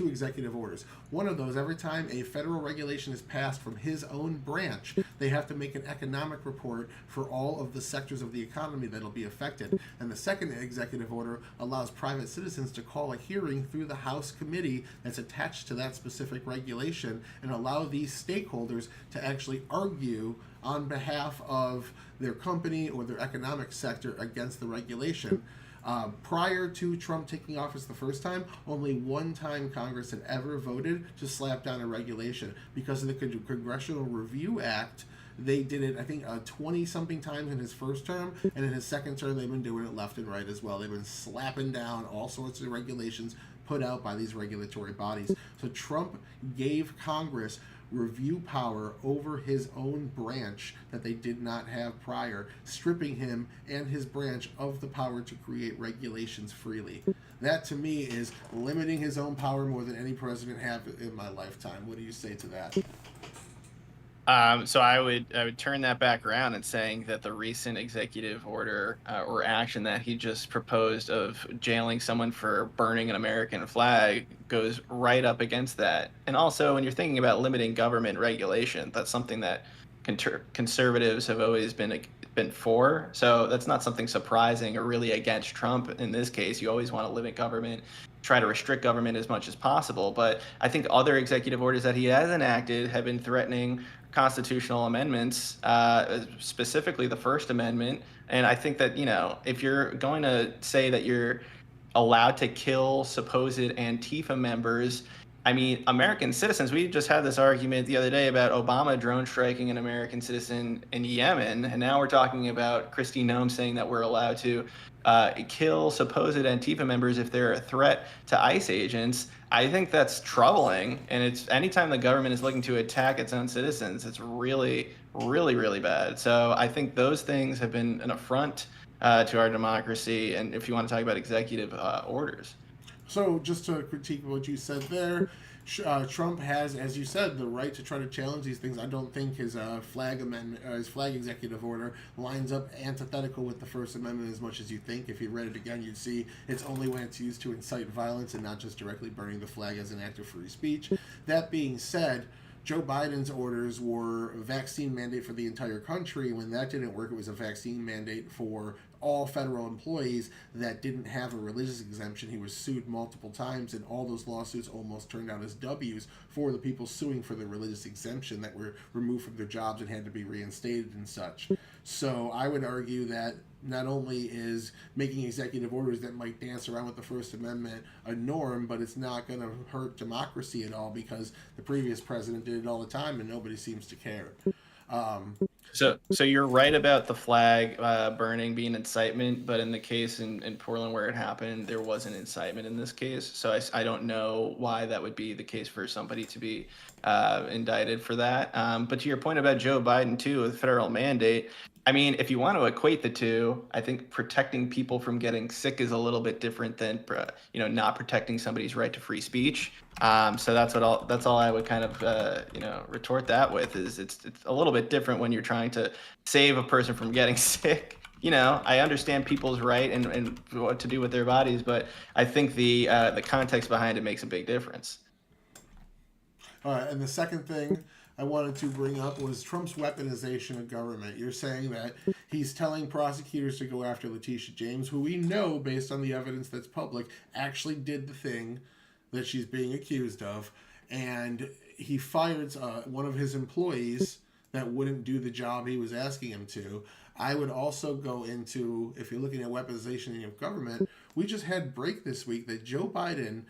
executive orders. One of those, every time a federal regulation is passed from his own branch, they have to make an economic report for all of the sectors of the economy that'll be affected. And the second executive order allows private citizens to call a hearing through the House committee that's attached to that specific regulation, and allow these stakeholders to actually argue on behalf of their company or their economic sector against the regulation. Prior to Trump taking office the first time, only one time Congress had ever voted to slap down a regulation. Because of the Congressional Review Act, they did it, I think, 20-something times in his first term, and in his second term, they've been doing it left and right as well. They've been slapping down all sorts of regulations put out by these regulatory bodies. So Trump gave Congress review power over his own branch that they did not have prior, stripping him and his branch of the power to create regulations freely. That, to me, is limiting his own power more than any president have in my lifetime. What do you say to that? So I would turn that back around and saying that the recent executive order or action that he just proposed of jailing someone for burning an American flag goes right up against that. And also, when you're thinking about limiting government regulation, that's something that conservatives have always been for. So that's not something surprising or really against Trump in this case. You always want to limit government, try to restrict government as much as possible. But I think other executive orders that he has enacted have been threatening constitutional amendments, specifically the First Amendment. And I think that, if you're going to say that you're allowed to kill supposed Antifa members, I mean, American citizens, we just had this argument the other day about Obama drone striking an American citizen in Yemen. And now we're talking about Kristi Noem saying that we're allowed to kill supposed Antifa members if they're a threat to ICE agents. I think that's troubling. And it's anytime the government is looking to attack its own citizens, it's really, really, really bad. So I think those things have been an affront to our democracy. And if you want to talk about executive orders. So just to critique what you said there, Trump has, as you said, the right to try to challenge these things. I don't think his flag amendment, his flag executive order, lines up antithetical with the First Amendment as much as you think. If you read it again, you'd see it's only when it's used to incite violence and not just directly burning the flag as an act of free speech. That being said, Joe Biden's orders were a vaccine mandate for the entire country. When that didn't work, it was a vaccine mandate for all federal employees that didn't have a religious exemption. He was sued multiple times, and all those lawsuits almost turned out as W's for the people suing for the religious exemption that were removed from their jobs and had to be reinstated and such. So I would argue that not only is making executive orders that might dance around with the First Amendment a norm, but it's not going to hurt democracy at all, because the previous president did it all the time and nobody seems to care. So you're right about the flag burning being incitement, but in the case in Portland where it happened, there wasn't incitement in this case. So I don't know why that would be the case for somebody to be indicted for that. But to your point about Joe Biden too, with federal mandate, I mean, if you want to equate the two, I think protecting people from getting sick is a little bit different than, not protecting somebody's right to free speech. So that's all I would kind of, retort that with is it's a little bit different when you're trying to save a person from getting sick. I understand people's right and what to do with their bodies, but I think the context behind it makes a big difference. All right, and the second thing I wanted to bring up was Trump's weaponization of government. You're saying that he's telling prosecutors to go after Letitia James, who we know, based on the evidence that's public, actually did the thing that she's being accused of, and he fired one of his employees that wouldn't do the job he was asking him to. I would also go into, if you're looking at weaponization of government, we just had break this week that Joe Biden,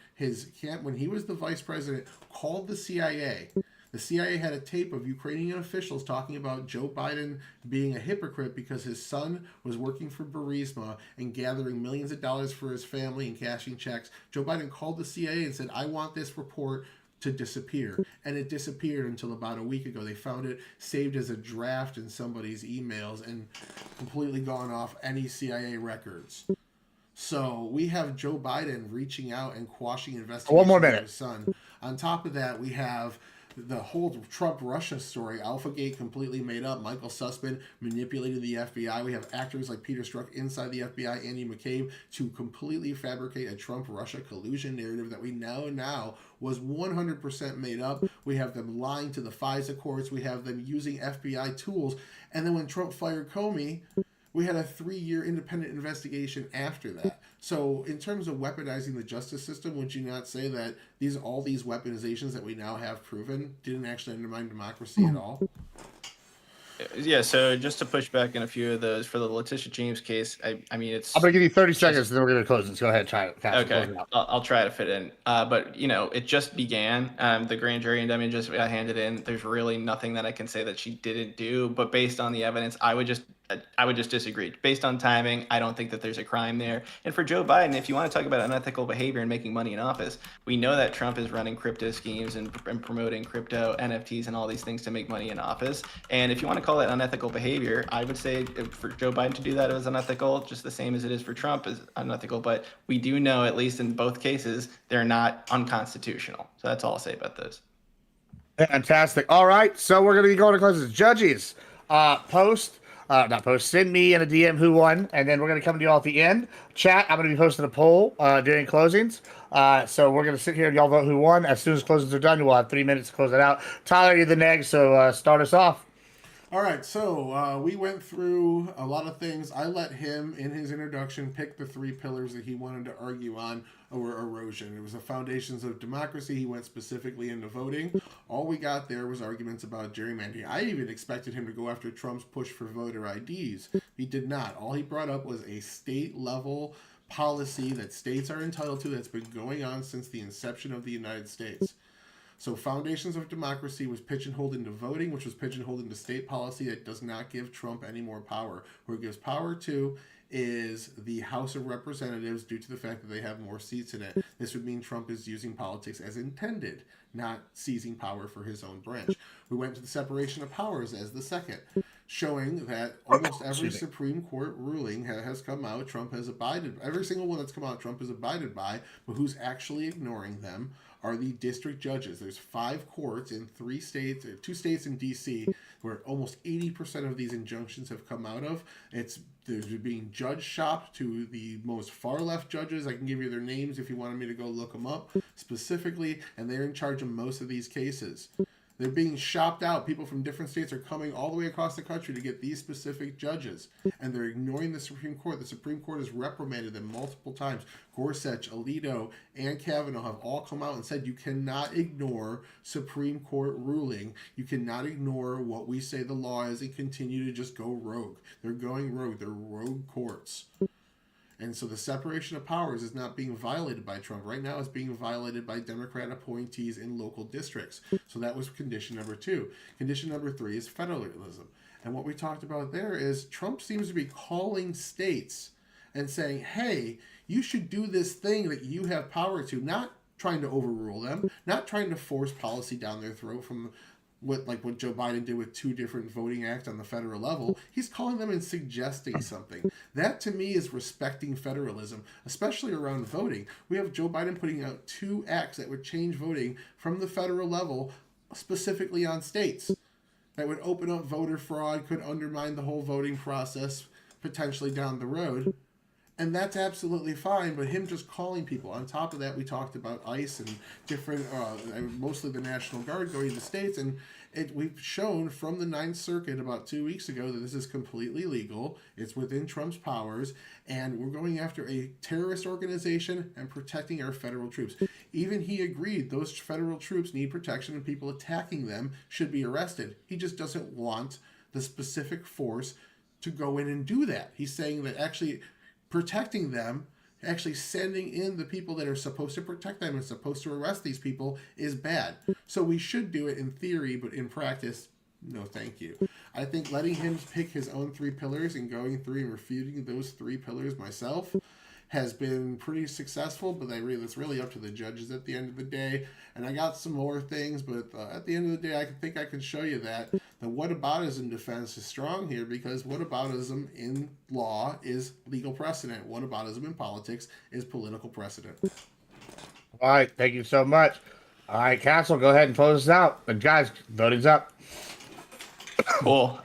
when he was the vice president, called the CIA. The CIA had a tape of Ukrainian officials talking about Joe Biden being a hypocrite because his son was working for Burisma and gathering millions of dollars for his family and cashing checks. Joe Biden called the CIA and said, I want this report to disappear. And it disappeared until about a week ago. They found it saved as a draft in somebody's emails and completely gone off any CIA records. So we have Joe Biden reaching out and quashing investigations One more minute. of his son. On top of that, we have the whole Trump-Russia story, Alphagate completely made up. Michael Sussman manipulated the FBI. We have actors like Peter Strzok inside the FBI, Andy McCabe, to completely fabricate a Trump-Russia collusion narrative that we now was 100% made up. We have them lying to the FISA courts. We have them using FBI tools. And then when Trump fired Comey, we had a 3-year independent investigation after that. So in terms of weaponizing the justice system, would you not say that all these weaponizations that we now have proven didn't actually undermine democracy at all? Yeah, so just to push back in a few of those, for the Letitia James case, I mean, it's... I'm going to give you 30 seconds, and then we're going to close this. Go ahead, try it. Okay, I'll try to fit in. But, it just began. The grand jury indictment just got handed in. There's really nothing that I can say that she didn't do. But based on the evidence, I would just disagree. Based on timing, I don't think that there's a crime there. And for Joe Biden, if you want to talk about unethical behavior and making money in office, we know that Trump is running crypto schemes and promoting crypto, NFTs, and all these things to make money in office. And if you want to call it unethical behavior, I would say for Joe Biden to do that is unethical, just the same as it is for Trump is unethical. But we do know, at least in both cases, they're not unconstitutional. So that's all I'll say about those. Fantastic. All right, so we're going to be going to close. Judges, send me in a DM who won, and then we're going to come to you all at the end. Chat, I'm going to be posting a poll during closings. So we're going to sit here and y'all vote who won. As soon as closings are done, we'll have 3 minutes to close it out. Tyler, you're the next, so start us off. All right, so we went through a lot of things. I let him, in his introduction, pick the 3 pillars that he wanted to argue on over erosion. It was the foundations of democracy. He went specifically into voting. All we got there was arguments about gerrymandering. I even expected him to go after Trump's push for voter IDs. He did not. All he brought up was a state-level policy that states are entitled to that's been going on since the inception of the United States. So foundations of democracy was pigeonholed into voting, which was pigeonholed into state policy that does not give Trump any more power. Where it gives power to is the House of Representatives due to the fact that they have more seats in it. This would mean Trump is using politics as intended, not seizing power for his own branch. We went to the separation of powers as the second. showing that almost every Supreme Court ruling has come out, Trump has abided. Every single one that's come out, Trump has abided by, but who's actually ignoring them are the district judges. There's 5 courts in 3 states, 2 states in D.C., where almost 80% of these injunctions have come out of. They're being judge shopped to the most far left judges. I can give you their names if you wanted me to go look them up specifically, and they're in charge of most of these cases. They're being shopped out. People from different states are coming all the way across the country to get these specific judges, and they're ignoring the Supreme Court. The Supreme Court has reprimanded them multiple times. Gorsuch, Alito, and Kavanaugh have all come out and said you cannot ignore Supreme Court ruling. You cannot ignore what we say the law is and continue to just go rogue. They're going rogue. They're rogue courts. And so the separation of powers is not being violated by Trump. Right now it's being violated by Democrat appointees in local districts. So that was condition number 2. Condition number 3 is federalism. And what we talked about there is Trump seems to be calling states and saying, hey, you should do this thing that you have power to, not trying to overrule them, not trying to force policy down their throat from what Joe Biden did with 2 different voting acts on the federal level. He's calling them and suggesting something. That to me is respecting federalism, especially around voting. We have Joe Biden putting out 2 acts that would change voting from the federal level, specifically on states. That would open up voter fraud, could undermine the whole voting process potentially down the road. And that's absolutely fine, but him just calling people. On top of that, we talked about ICE and different, mostly the National Guard going to states, and we've shown from the 9th Circuit about 2 weeks ago that this is completely legal. It's within Trump's powers, and we're going after a terrorist organization and protecting our federal troops. Even he agreed those federal troops need protection and people attacking them should be arrested. He just doesn't want the specific force to go in and do that. He's saying that actually protecting them, actually sending in the people that are supposed to protect them and supposed to arrest these people is bad. So we should do it in theory, but in practice, no thank you. I think letting him pick his own 3 pillars and going through and refuting those 3 pillars myself has been pretty successful, but it's really up to the judges at the end of the day. And I got some more things, but at the end of the day, I think I can show you that the whataboutism defense is strong here, because whataboutism in law is legal precedent. Whataboutism in politics is political precedent. All right, thank you so much. All right, Castle, go ahead and close us out. And guys, voting's up. Cool.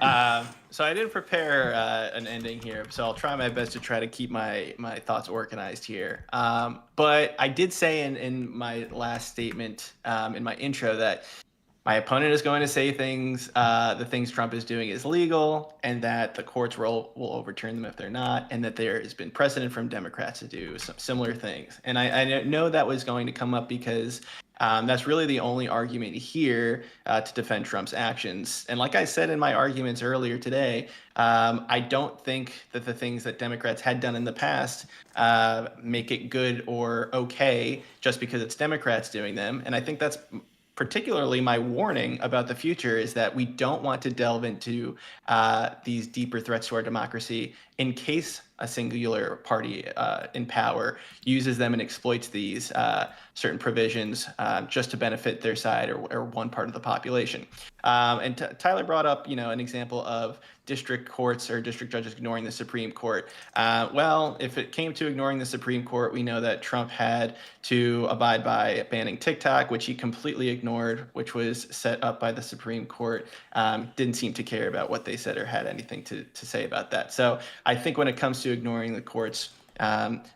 So I didn't prepare an ending here, so I'll try my best to try to keep my thoughts organized here. But I did say in my last statement, in my intro, that my opponent is going to say things, the things Trump is doing is legal, and that the courts will overturn them if they're not, and that there has been precedent from Democrats to do some similar things. And I know that was going to come up because that's really the only argument here to defend Trump's actions. And like I said in my arguments earlier today, I don't think that the things that Democrats had done in the past make it good or okay just because it's Democrats doing them. And I think that's particularly my warning about the future, is that we don't want to delve into these deeper threats to our democracy in case a singular party in power uses them and exploits these certain provisions just to benefit their side or one part of the population. And Tyler brought up, an example of district courts or district judges ignoring the Supreme Court. Well, if it came to ignoring the Supreme Court, we know that Trump had to abide by banning TikTok, which he completely ignored, which was set up by the Supreme Court. Didn't seem to care about what they said or had anything to say about that. So I think when it comes to ignoring the courts,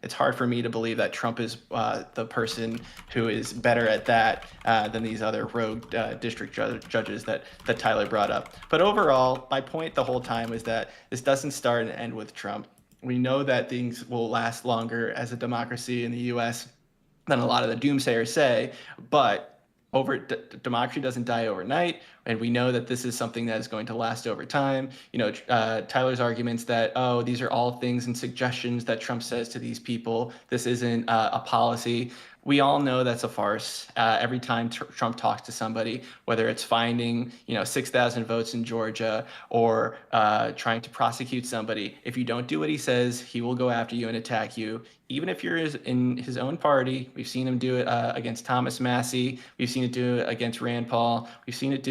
it's hard for me to believe that Trump is the person who is better at that than these other rogue district judges that Tyler brought up. But overall, my point the whole time is that this doesn't start and end with Trump. We know that things will last longer as a democracy in the U.S. than a lot of the doomsayers say, but democracy doesn't die overnight, and we know that this is something that is going to last over time. Tyler's arguments that, these are all things and suggestions that Trump says to these people. This isn't a policy. we all know that's a farce. Every time Trump talks to somebody, whether it's finding 6,000 votes in Georgia or trying to prosecute somebody, if you don't do what he says, he will go after you and attack you. Even if you're in his own party, we've seen him do it against Thomas Massie. We've seen it do it against Rand Paul. We've seen it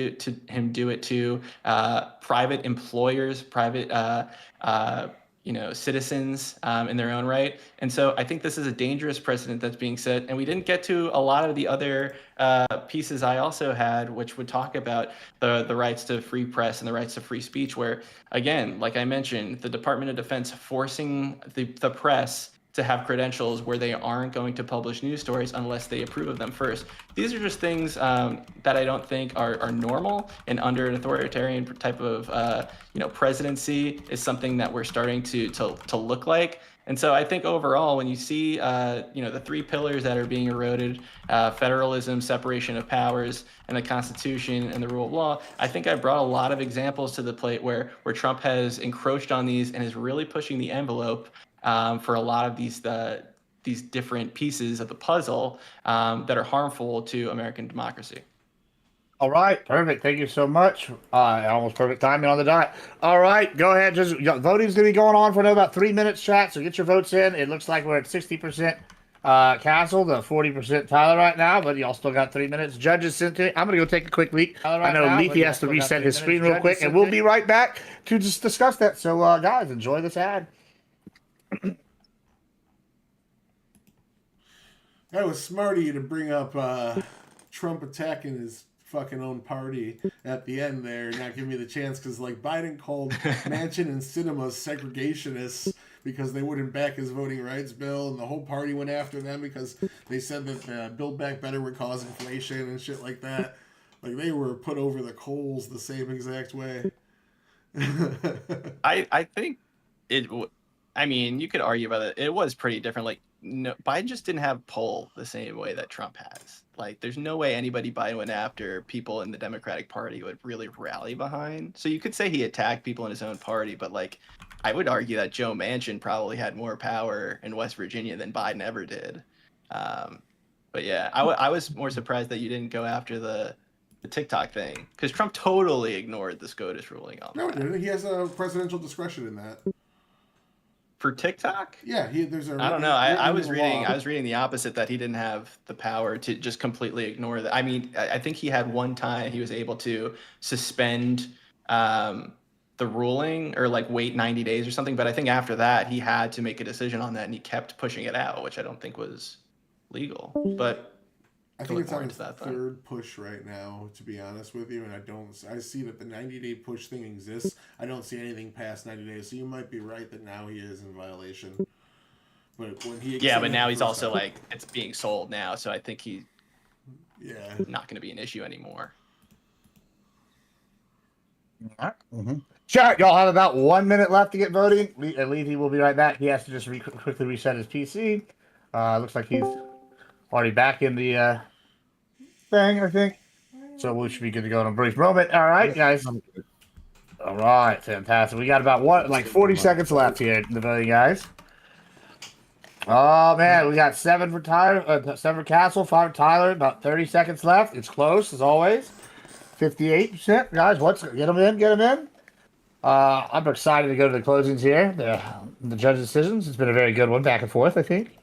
him do it to private employers, private citizens in their own right. And so I think this is a dangerous precedent that's being set. And we didn't get to a lot of the other pieces I also had, which would talk about the rights to free press and the rights to free speech, where, again, like I mentioned, the Department of Defense forcing the press to have credentials where they aren't going to publish news stories unless they approve of them first. These are just things that I don't think are normal, and under an authoritarian type of presidency is something that we're starting to look like. And so I think overall, when you see the three pillars that are being eroded, federalism, separation of powers, and the Constitution and the rule of law, I think I brought a lot of examples to the plate where Trump has encroached on these and is really pushing the envelope for a lot of these different pieces of the puzzle that are harmful to American democracy. All right, perfect. Thank you so much. Almost perfect timing on the dot. All right, go ahead. Just voting's gonna be going on for about 3 minutes, chat. So get your votes in. It looks like we're at 60% Castle to 40% Tyler right now, but y'all still got 3 minutes. Judges sent it. I'm gonna go take a quick leak. I know Leafy has to reset his screen real quick, and we'll be right back to just discuss that. So, guys, enjoy this ad. That was smart of you to bring up Trump attacking his fucking own party at the end there, not give me the chance, because Biden called Manchin and Sinema segregationists because they wouldn't back his voting rights bill, and the whole party went after them because they said that Build Back Better would cause inflation and shit like that. They were put over the coals the same exact way. I think you could argue about it. It was pretty different. No, Biden just didn't have pull the same way that Trump has. There's no way anybody Biden went after people in the Democratic Party would really rally behind. So you could say he attacked people in his own party, but I would argue that Joe Manchin probably had more power in West Virginia than Biden ever did. But yeah, I was more surprised that you didn't go after the TikTok thing, because Trump totally ignored the SCOTUS ruling on that. No, he has a presidential discretion in that. For TikTok? Yeah, there's a. I don't know. I was reading the opposite, that he didn't have the power to just completely ignore that. I think he had one time he was able to suspend the ruling or wait 90 days or something. But I think after that he had to make a decision on that, and he kept pushing it out, which I don't think was legal. But I think it's on its third push right now, to be honest with you, and I see that the 90-day push thing exists. I don't see anything past 90 days, so you might be right that now he is in violation. But when he but now he's also it's being sold now, so I think he's not going to be an issue anymore. Mm-hmm. Chat, y'all have about 1 minute left to get voting. Levy will be right back. He has to just quickly reset his PC. Looks like he's already back in the thing, I think. So we should be good to go in a brief moment. All right, guys. All right, fantastic. We got about 40 seconds left here in the voting, guys. Oh man, we got 7 for Tyler, 7 for Castle, 5 for Tyler. About 30 seconds left. It's close as always. 58%, guys. Get them in. I'm excited to go to the closings here. The judges' decisions. It's been a very good one, back and forth, I think.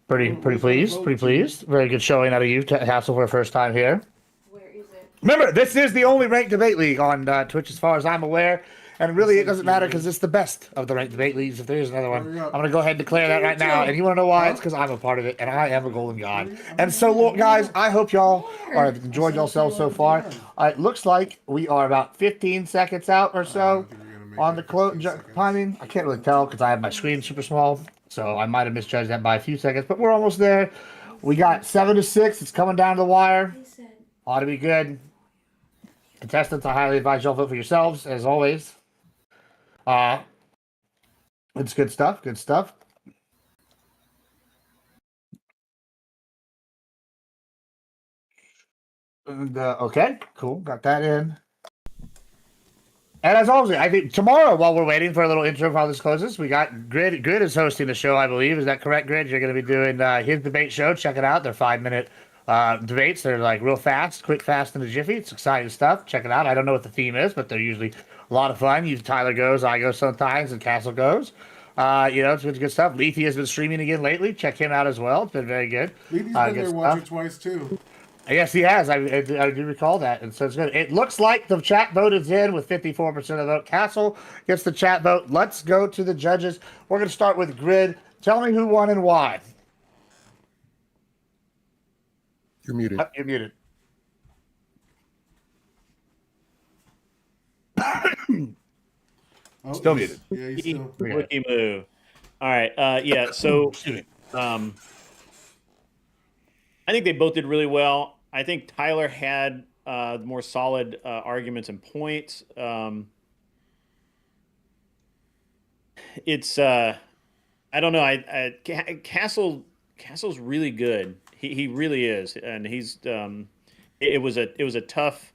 Pretty pleased. Very good showing out of you, Hassel, for the first time here. Where is it? Remember, this is the only ranked debate league on Twitch, as far as I'm aware. And really, it doesn't matter because it's the best of the ranked debate leagues. If there is another one, I'm going to go ahead and declare that right now. And you want to know why? It's because I'm a part of it, and I am a golden god. And so, guys, I hope y'all enjoyed yourselves so far. It looks like we are about 15 seconds out or so on the timing. I can't really tell because I have my screen super small. So I might have misjudged that by a few seconds, but we're almost there. We got 7 to 6. It's coming down to the wire. Ought to be good. Contestants, I highly advise y'all vote for yourselves, as always. It's good stuff. Good stuff. And, okay, cool. Got that in. And as always, I think tomorrow, while we're waiting for a little intro of how this closes, we got Grid. Grid is hosting the show, I believe. Is that correct, Grid? You're going to be doing his debate show. Check it out. They're 5-minute debates. They're like real fast, quick, fast, and a jiffy. It's exciting stuff. Check it out. I don't know what the theme is, but they're usually a lot of fun. Tyler goes, I go sometimes, and Castle goes. It's good stuff. Lethy has been streaming again lately. Check him out as well. It's been very good. Lethy's been there once or twice, too. Yes, he has. I do recall that, and so it's good. It looks like the chat vote is in with 54% of the vote. Castle gets the chat vote. Let's go to the judges. We're going to start with Grid. Tell me who won and why. You're muted. You're muted. Still muted. Yeah, he's still. Rookie move. All right. So, I think they both did really well. I think Tyler had more solid arguments and points. I don't know. Castle's really good. He really is, and he's. It was a tough.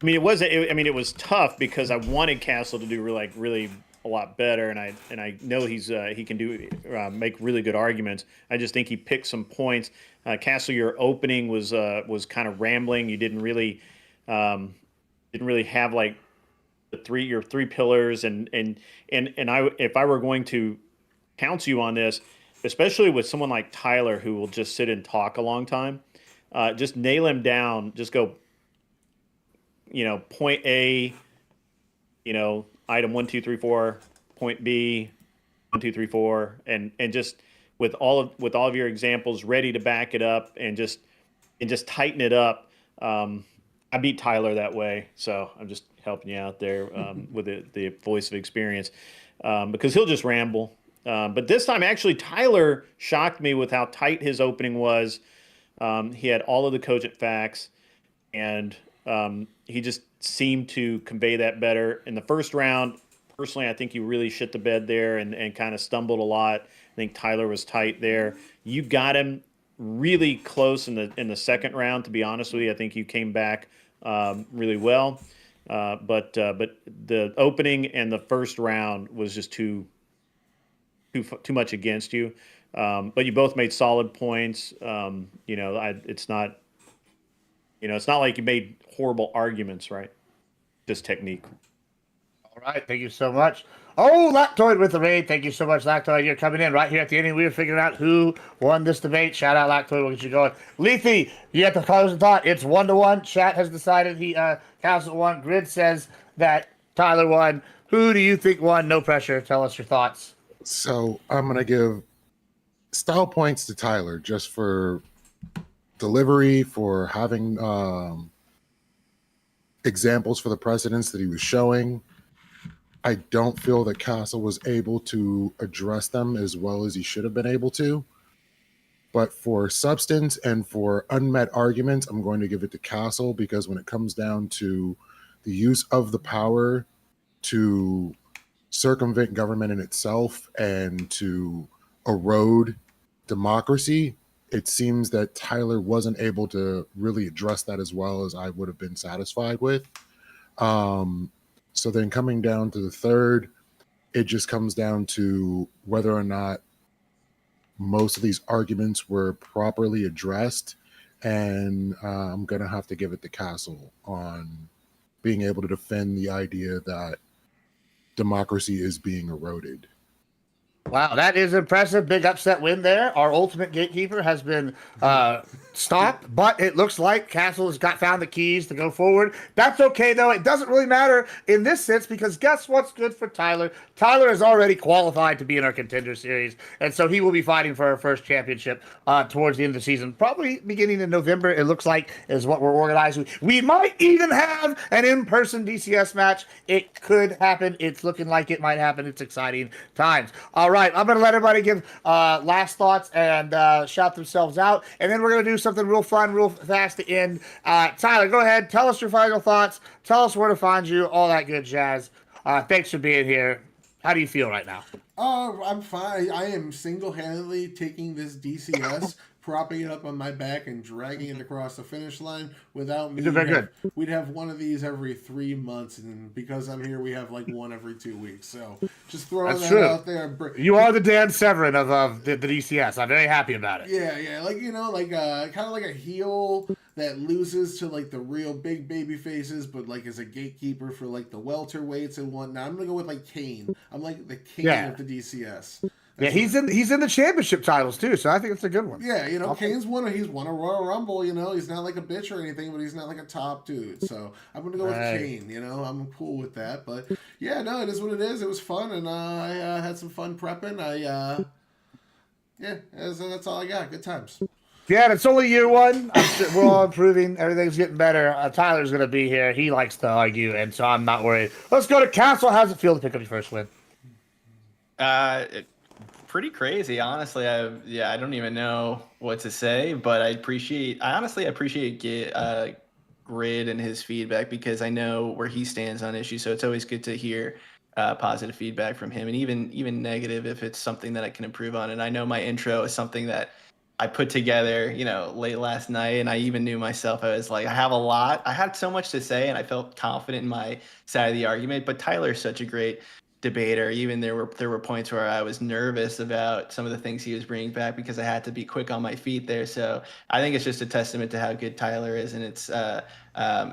It was tough because I wanted Castle to do really a lot better, and I know he can do make really good arguments. I just think he picked some points. Castle, your opening was kind of rambling. You didn't really have like your three pillars, and if I were going to counsel you on this, especially with someone like Tyler who will just sit and talk a long time, just nail him down. Just go. Point A, item 1, 2, 3, 4, point B, 1, 2, 3, 4, and just with all of your examples ready to back it up and just tighten it up. I beat Tyler that way, so I'm just helping you out there with the voice of experience because he'll just ramble. But this time, actually, Tyler shocked me with how tight his opening was. He had all of the cogent facts, and he just seemed to convey that better. In the first round, personally, I think you really shit the bed there and kind of stumbled a lot. I think Tyler was tight there. You got him really close in the second round, to be honest with you. I think you came back really well. But the opening and the first round was just too much against you. But you both made solid points. It's not like you made horrible arguments, right? Just technique. All right, thank you so much. Oh, Lactoid with the raid. Thank you so much, Lactoid. You're coming in right here at the ending. We were figuring out who won this debate. Shout out, Lactoid. We'll get you going. Lethy, you have to close the thought. It's 1-1. Chat has decided Castle won. Grid says that Tyler won. Who do you think won? No pressure. Tell us your thoughts. So I'm going to give style points to Tyler just for delivery, for having examples for the precedents that he was showing. I don't feel that Castle was able to address them as well as he should have been able to. But for substance and for unmet arguments, I'm going to give it to Castle, because when it comes down to the use of the power to circumvent government in itself and to erode democracy, it seems that Tyler wasn't able to really address that as well as I would have been satisfied with. So then coming down to the third, it just comes down to whether or not most of these arguments were properly addressed. And I'm going to have to give it to Castle on being able to defend the idea that democracy is being eroded. Wow, that is impressive. Big upset win there. Our ultimate gatekeeper has been stopped, but it looks like Castle has found the keys to go forward. That's okay, though. It doesn't really matter in this sense, because guess what's good for Tyler? Tyler is already qualified to be in our Contender Series, and so he will be fighting for our first championship towards the end of the season, probably beginning in November, it looks like, is what we're organizing. We might even have an in-person DCS match. It could happen. It's looking like it might happen. It's exciting times. All right, I'm going to let everybody give last thoughts and shout themselves out, and then we're going to do something real fun, real fast to end. Tyler, go ahead. Tell us your final thoughts. Tell us where to find you, all that good jazz. Thanks for being here. How do you feel right now? I'm fine. I am single-handedly taking this DCS propping it up on my back and dragging it across the finish line. Without me, You did very good. we'd have one of these every 3 months, and because I'm here, we have like one every 2 weeks. So just throwing That's that true. out there. You are the Dan Severin of the DCS. I'm very happy about it. Yeah, like kind of like a heel that loses to like the real big baby faces, but like as a gatekeeper for like the welterweights and whatnot. I'm gonna go with like Kane. I'm like the king of the DCS. Yeah, he's in the championship titles too, so I think it's a good one. Yeah, Kane's he's won a Royal Rumble, he's not like a bitch or anything, but he's not like a top dude. So I'm gonna go with Kane, I'm cool with that. But yeah, no, it is what it is. It was fun, and I had some fun prepping. That's all I got. Good times. Yeah, and it's only year one. We're all improving. Everything's getting better. Tyler's gonna be here. He likes to argue, and so I'm not worried. Let's go to Castle. How's it feel to pick up your first win? Pretty crazy, honestly. I don't even know what to say, but I honestly appreciate Grid and his feedback, because I know where he stands on issues. So it's always good to hear positive feedback from him, and even negative if it's something that I can improve on. And I know my intro is something that I put together, late last night, and I even knew myself. I was like, I had so much to say, and I felt confident in my side of the argument. But Tyler's such a great debater. Even there were points where I was nervous about some of the things he was bringing back, because I had to be quick on my feet there. So I think it's just a testament to how good Tyler is, and it's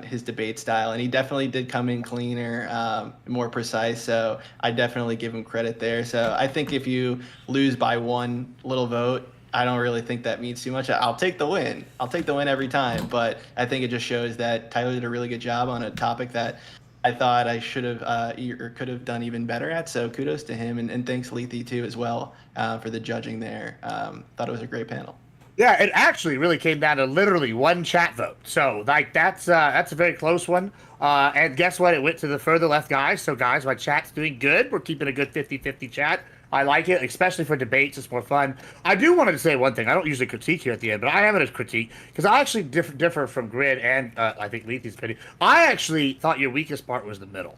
his debate style. And he definitely did come in cleaner, more precise. So I definitely give him credit there. So I think if you lose by one little vote, I don't really think that means too much. I'll take the win. I'll take the win every time. But I think it just shows that Tyler did a really good job on a topic that I thought I should have or could have done even better at. So kudos to him, and thanks Lethy too as well for the judging there. Thought it was a great panel. Yeah, it actually really came down to literally one chat vote. So like that's a very close one. And guess what? It went to the further left guys. So guys, my chat's doing good. We're keeping a good 50-50 chat. I like it, especially for debates. It's more fun. I do want to say one thing. I don't usually critique here at the end, but I am going to critique, because I actually differ from Grid and I think Lethy's opinion. I actually thought your weakest part was the middle.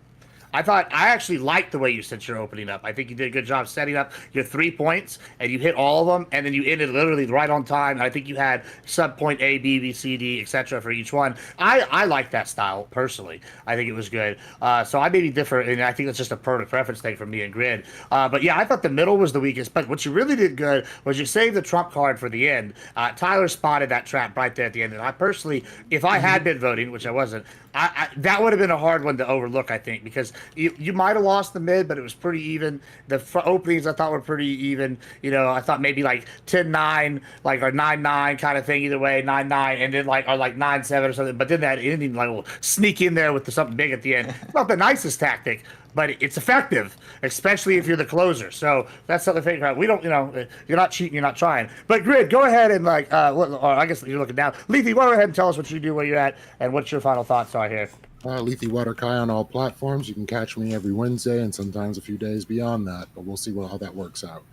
I actually liked the way you set your opening up. I think you did a good job setting up your 3 points, and you hit all of them, and then you ended literally right on time. I think you had sub point A, B, B, C, D, etc. for each one. I like that style personally. I think it was good. So I may be different, and I think it's just a personal preference thing for me and Grid. But yeah, I thought the middle was the weakest. But what you really did good was you saved the trump card for the end. Tyler spotted that trap right there at the end. And I personally, if I had been voting, which I wasn't, that would have been a hard one to overlook, I think, because you might have lost the mid, but it was pretty even. The openings I thought were pretty even. I thought maybe like 10-9, like or 9-9 kind of thing. Either way, 9-9, and then like 9-7 or something. But then that ending like will sneak in there with something big at the end. It's not the nicest tactic, but it's effective, especially if you're the closer. So that's something to figure out. We don't, you're not cheating, you're not trying. But Grid, go ahead and or I guess you're looking down. Lethy, go ahead and tell us what you do, where you're at, and what your final thoughts are here. Lethy Water Kai on all platforms. You can catch me every Wednesday and sometimes a few days beyond that, but we'll see how that works out.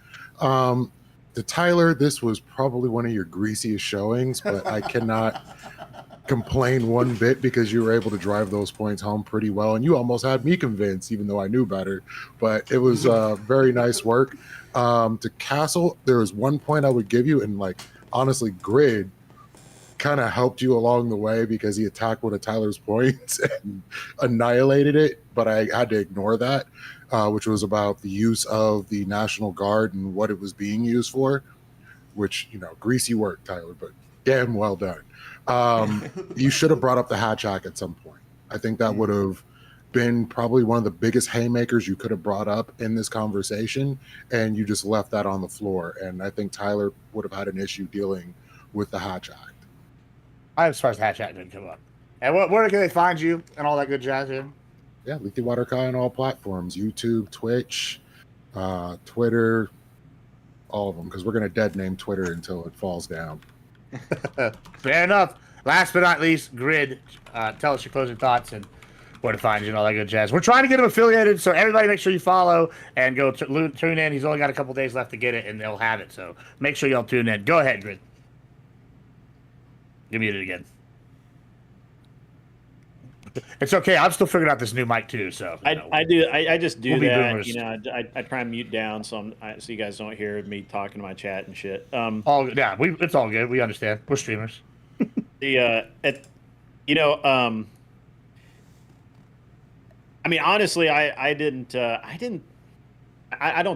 To Tyler, this was probably one of your greasiest showings, but I cannot complain one bit, because you were able to drive those points home pretty well, and you almost had me convinced, even though I knew better. But it was very nice work. To Castle, there was one point I would give you, and honestly, Grid kind of helped you along the way, because he attacked one of Tyler's points and annihilated it, but I had to ignore that, which was about the use of the National Guard and what it was being used for, which, greasy work, Tyler, but damn well done. You should have brought up the hatchback at some point. I think that would have been probably one of the biggest haymakers you could have brought up in this conversation, and you just left that on the floor. And I think Tyler would have had an issue dealing with the Hatch Act. I'm surprised the Hatch Act didn't come up. And where can they find you and all that good jazz here? Yeah, Lethy Water Kai on all platforms: YouTube, Twitch, Twitter, all of them, because we're going to dead name Twitter until it falls down. Fair enough. Last but not least, Grid, tell us your closing thoughts and where to find you and all that good jazz. We're trying to get him affiliated, so everybody make sure you follow and go tune in. He's only got a couple days left to get it, and they'll have it, so make sure y'all tune in. Go ahead, Grid. You're muted again. It's okay. I'm still figuring out this new mic too. So I just do that. You know, I try and mute down so you guys don't hear me talking to my chat and shit. It's all good. We understand. We're streamers. I mean, honestly, I don't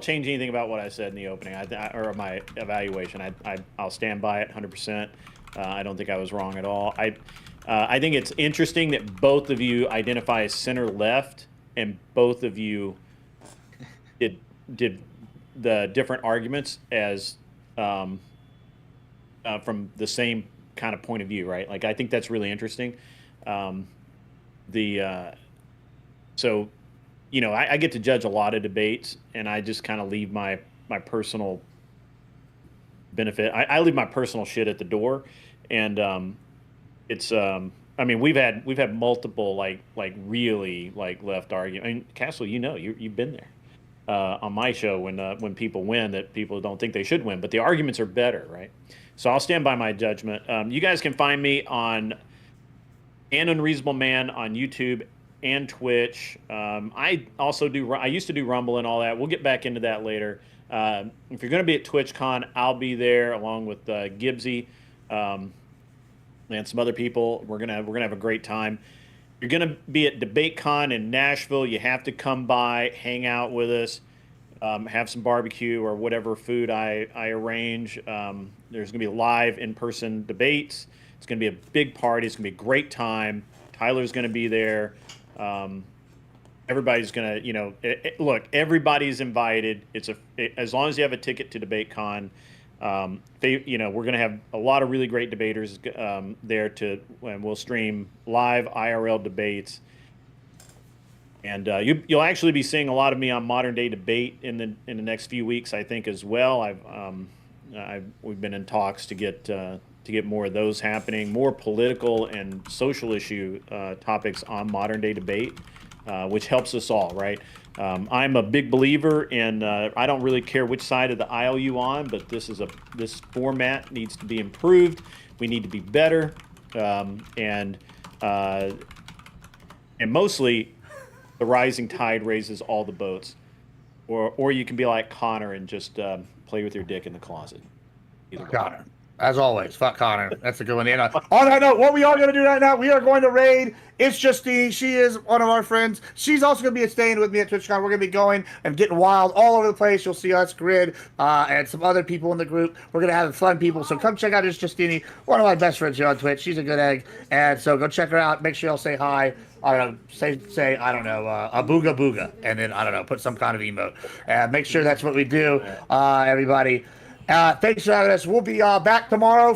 change anything about what I said in the opening or my evaluation. I'll stand by it 100%. I don't think I was wrong at all. I think it's interesting that both of you identify as center left, and both of you did the different arguments as from the same kind of point of view, right? Like, I think that's really interesting. So, you know, I get to judge a lot of debates, and I just kind of leave my personal benefit. I leave my personal shit at the door, and it's I mean, we've had multiple like really like left argument. I mean, Castle, you know, you've been there on my show when people win that people don't think they should win, but the arguments are better, right? So I'll stand by my judgment. You guys can find me on An Unreasonable Man on YouTube and Twitch. I used to do Rumble and all that. We'll get back into that later. If you're going to be at TwitchCon, I'll be there along with Gibbsy and some other people. We're gonna have a great time. You're gonna be at DebateCon in Nashville. You have to come by, hang out with us, have some barbecue or whatever food I arrange. There's gonna be live in-person debates. It's gonna be a big party. It's gonna be a great time. Tyler's gonna be there. Everybody's gonna, you know, look. Everybody's invited. As long as you have a ticket to DebateCon. You know, we're gonna have a lot of really great debaters there and we'll stream live IRL debates. And you'll actually be seeing a lot of me on Modern Day Debate in the next few weeks, I think, as well. We've been in talks to get more of those happening, more political and social issue topics on Modern Day Debate, which helps us all, right? I'm a big believer in. I don't really care which side of the aisle you on, but this format needs to be improved. We need to be better, and mostly, the rising tide raises all the boats. Or you can be like Connor and just play with your dick in the closet. Connor. As always, fuck Connor. That's a good one. And, on that note, what we are going to do right now, we are going to raid It's Justine. She is one of our friends. She's also going to be staying with me at TwitchCon. We're going to be going and getting wild all over the place. You'll see us, Grid, and some other people in the group. We're going to have fun people. So come check out It's Justine, one of my best friends here on Twitch. She's a good egg. And so go check her out. Make sure y'all say hi. I don't know, say I don't know, a booga booga. And then, I don't know, put some kind of emote. Make sure that's what we do, everybody. Thanks for having us. We'll be back tomorrow.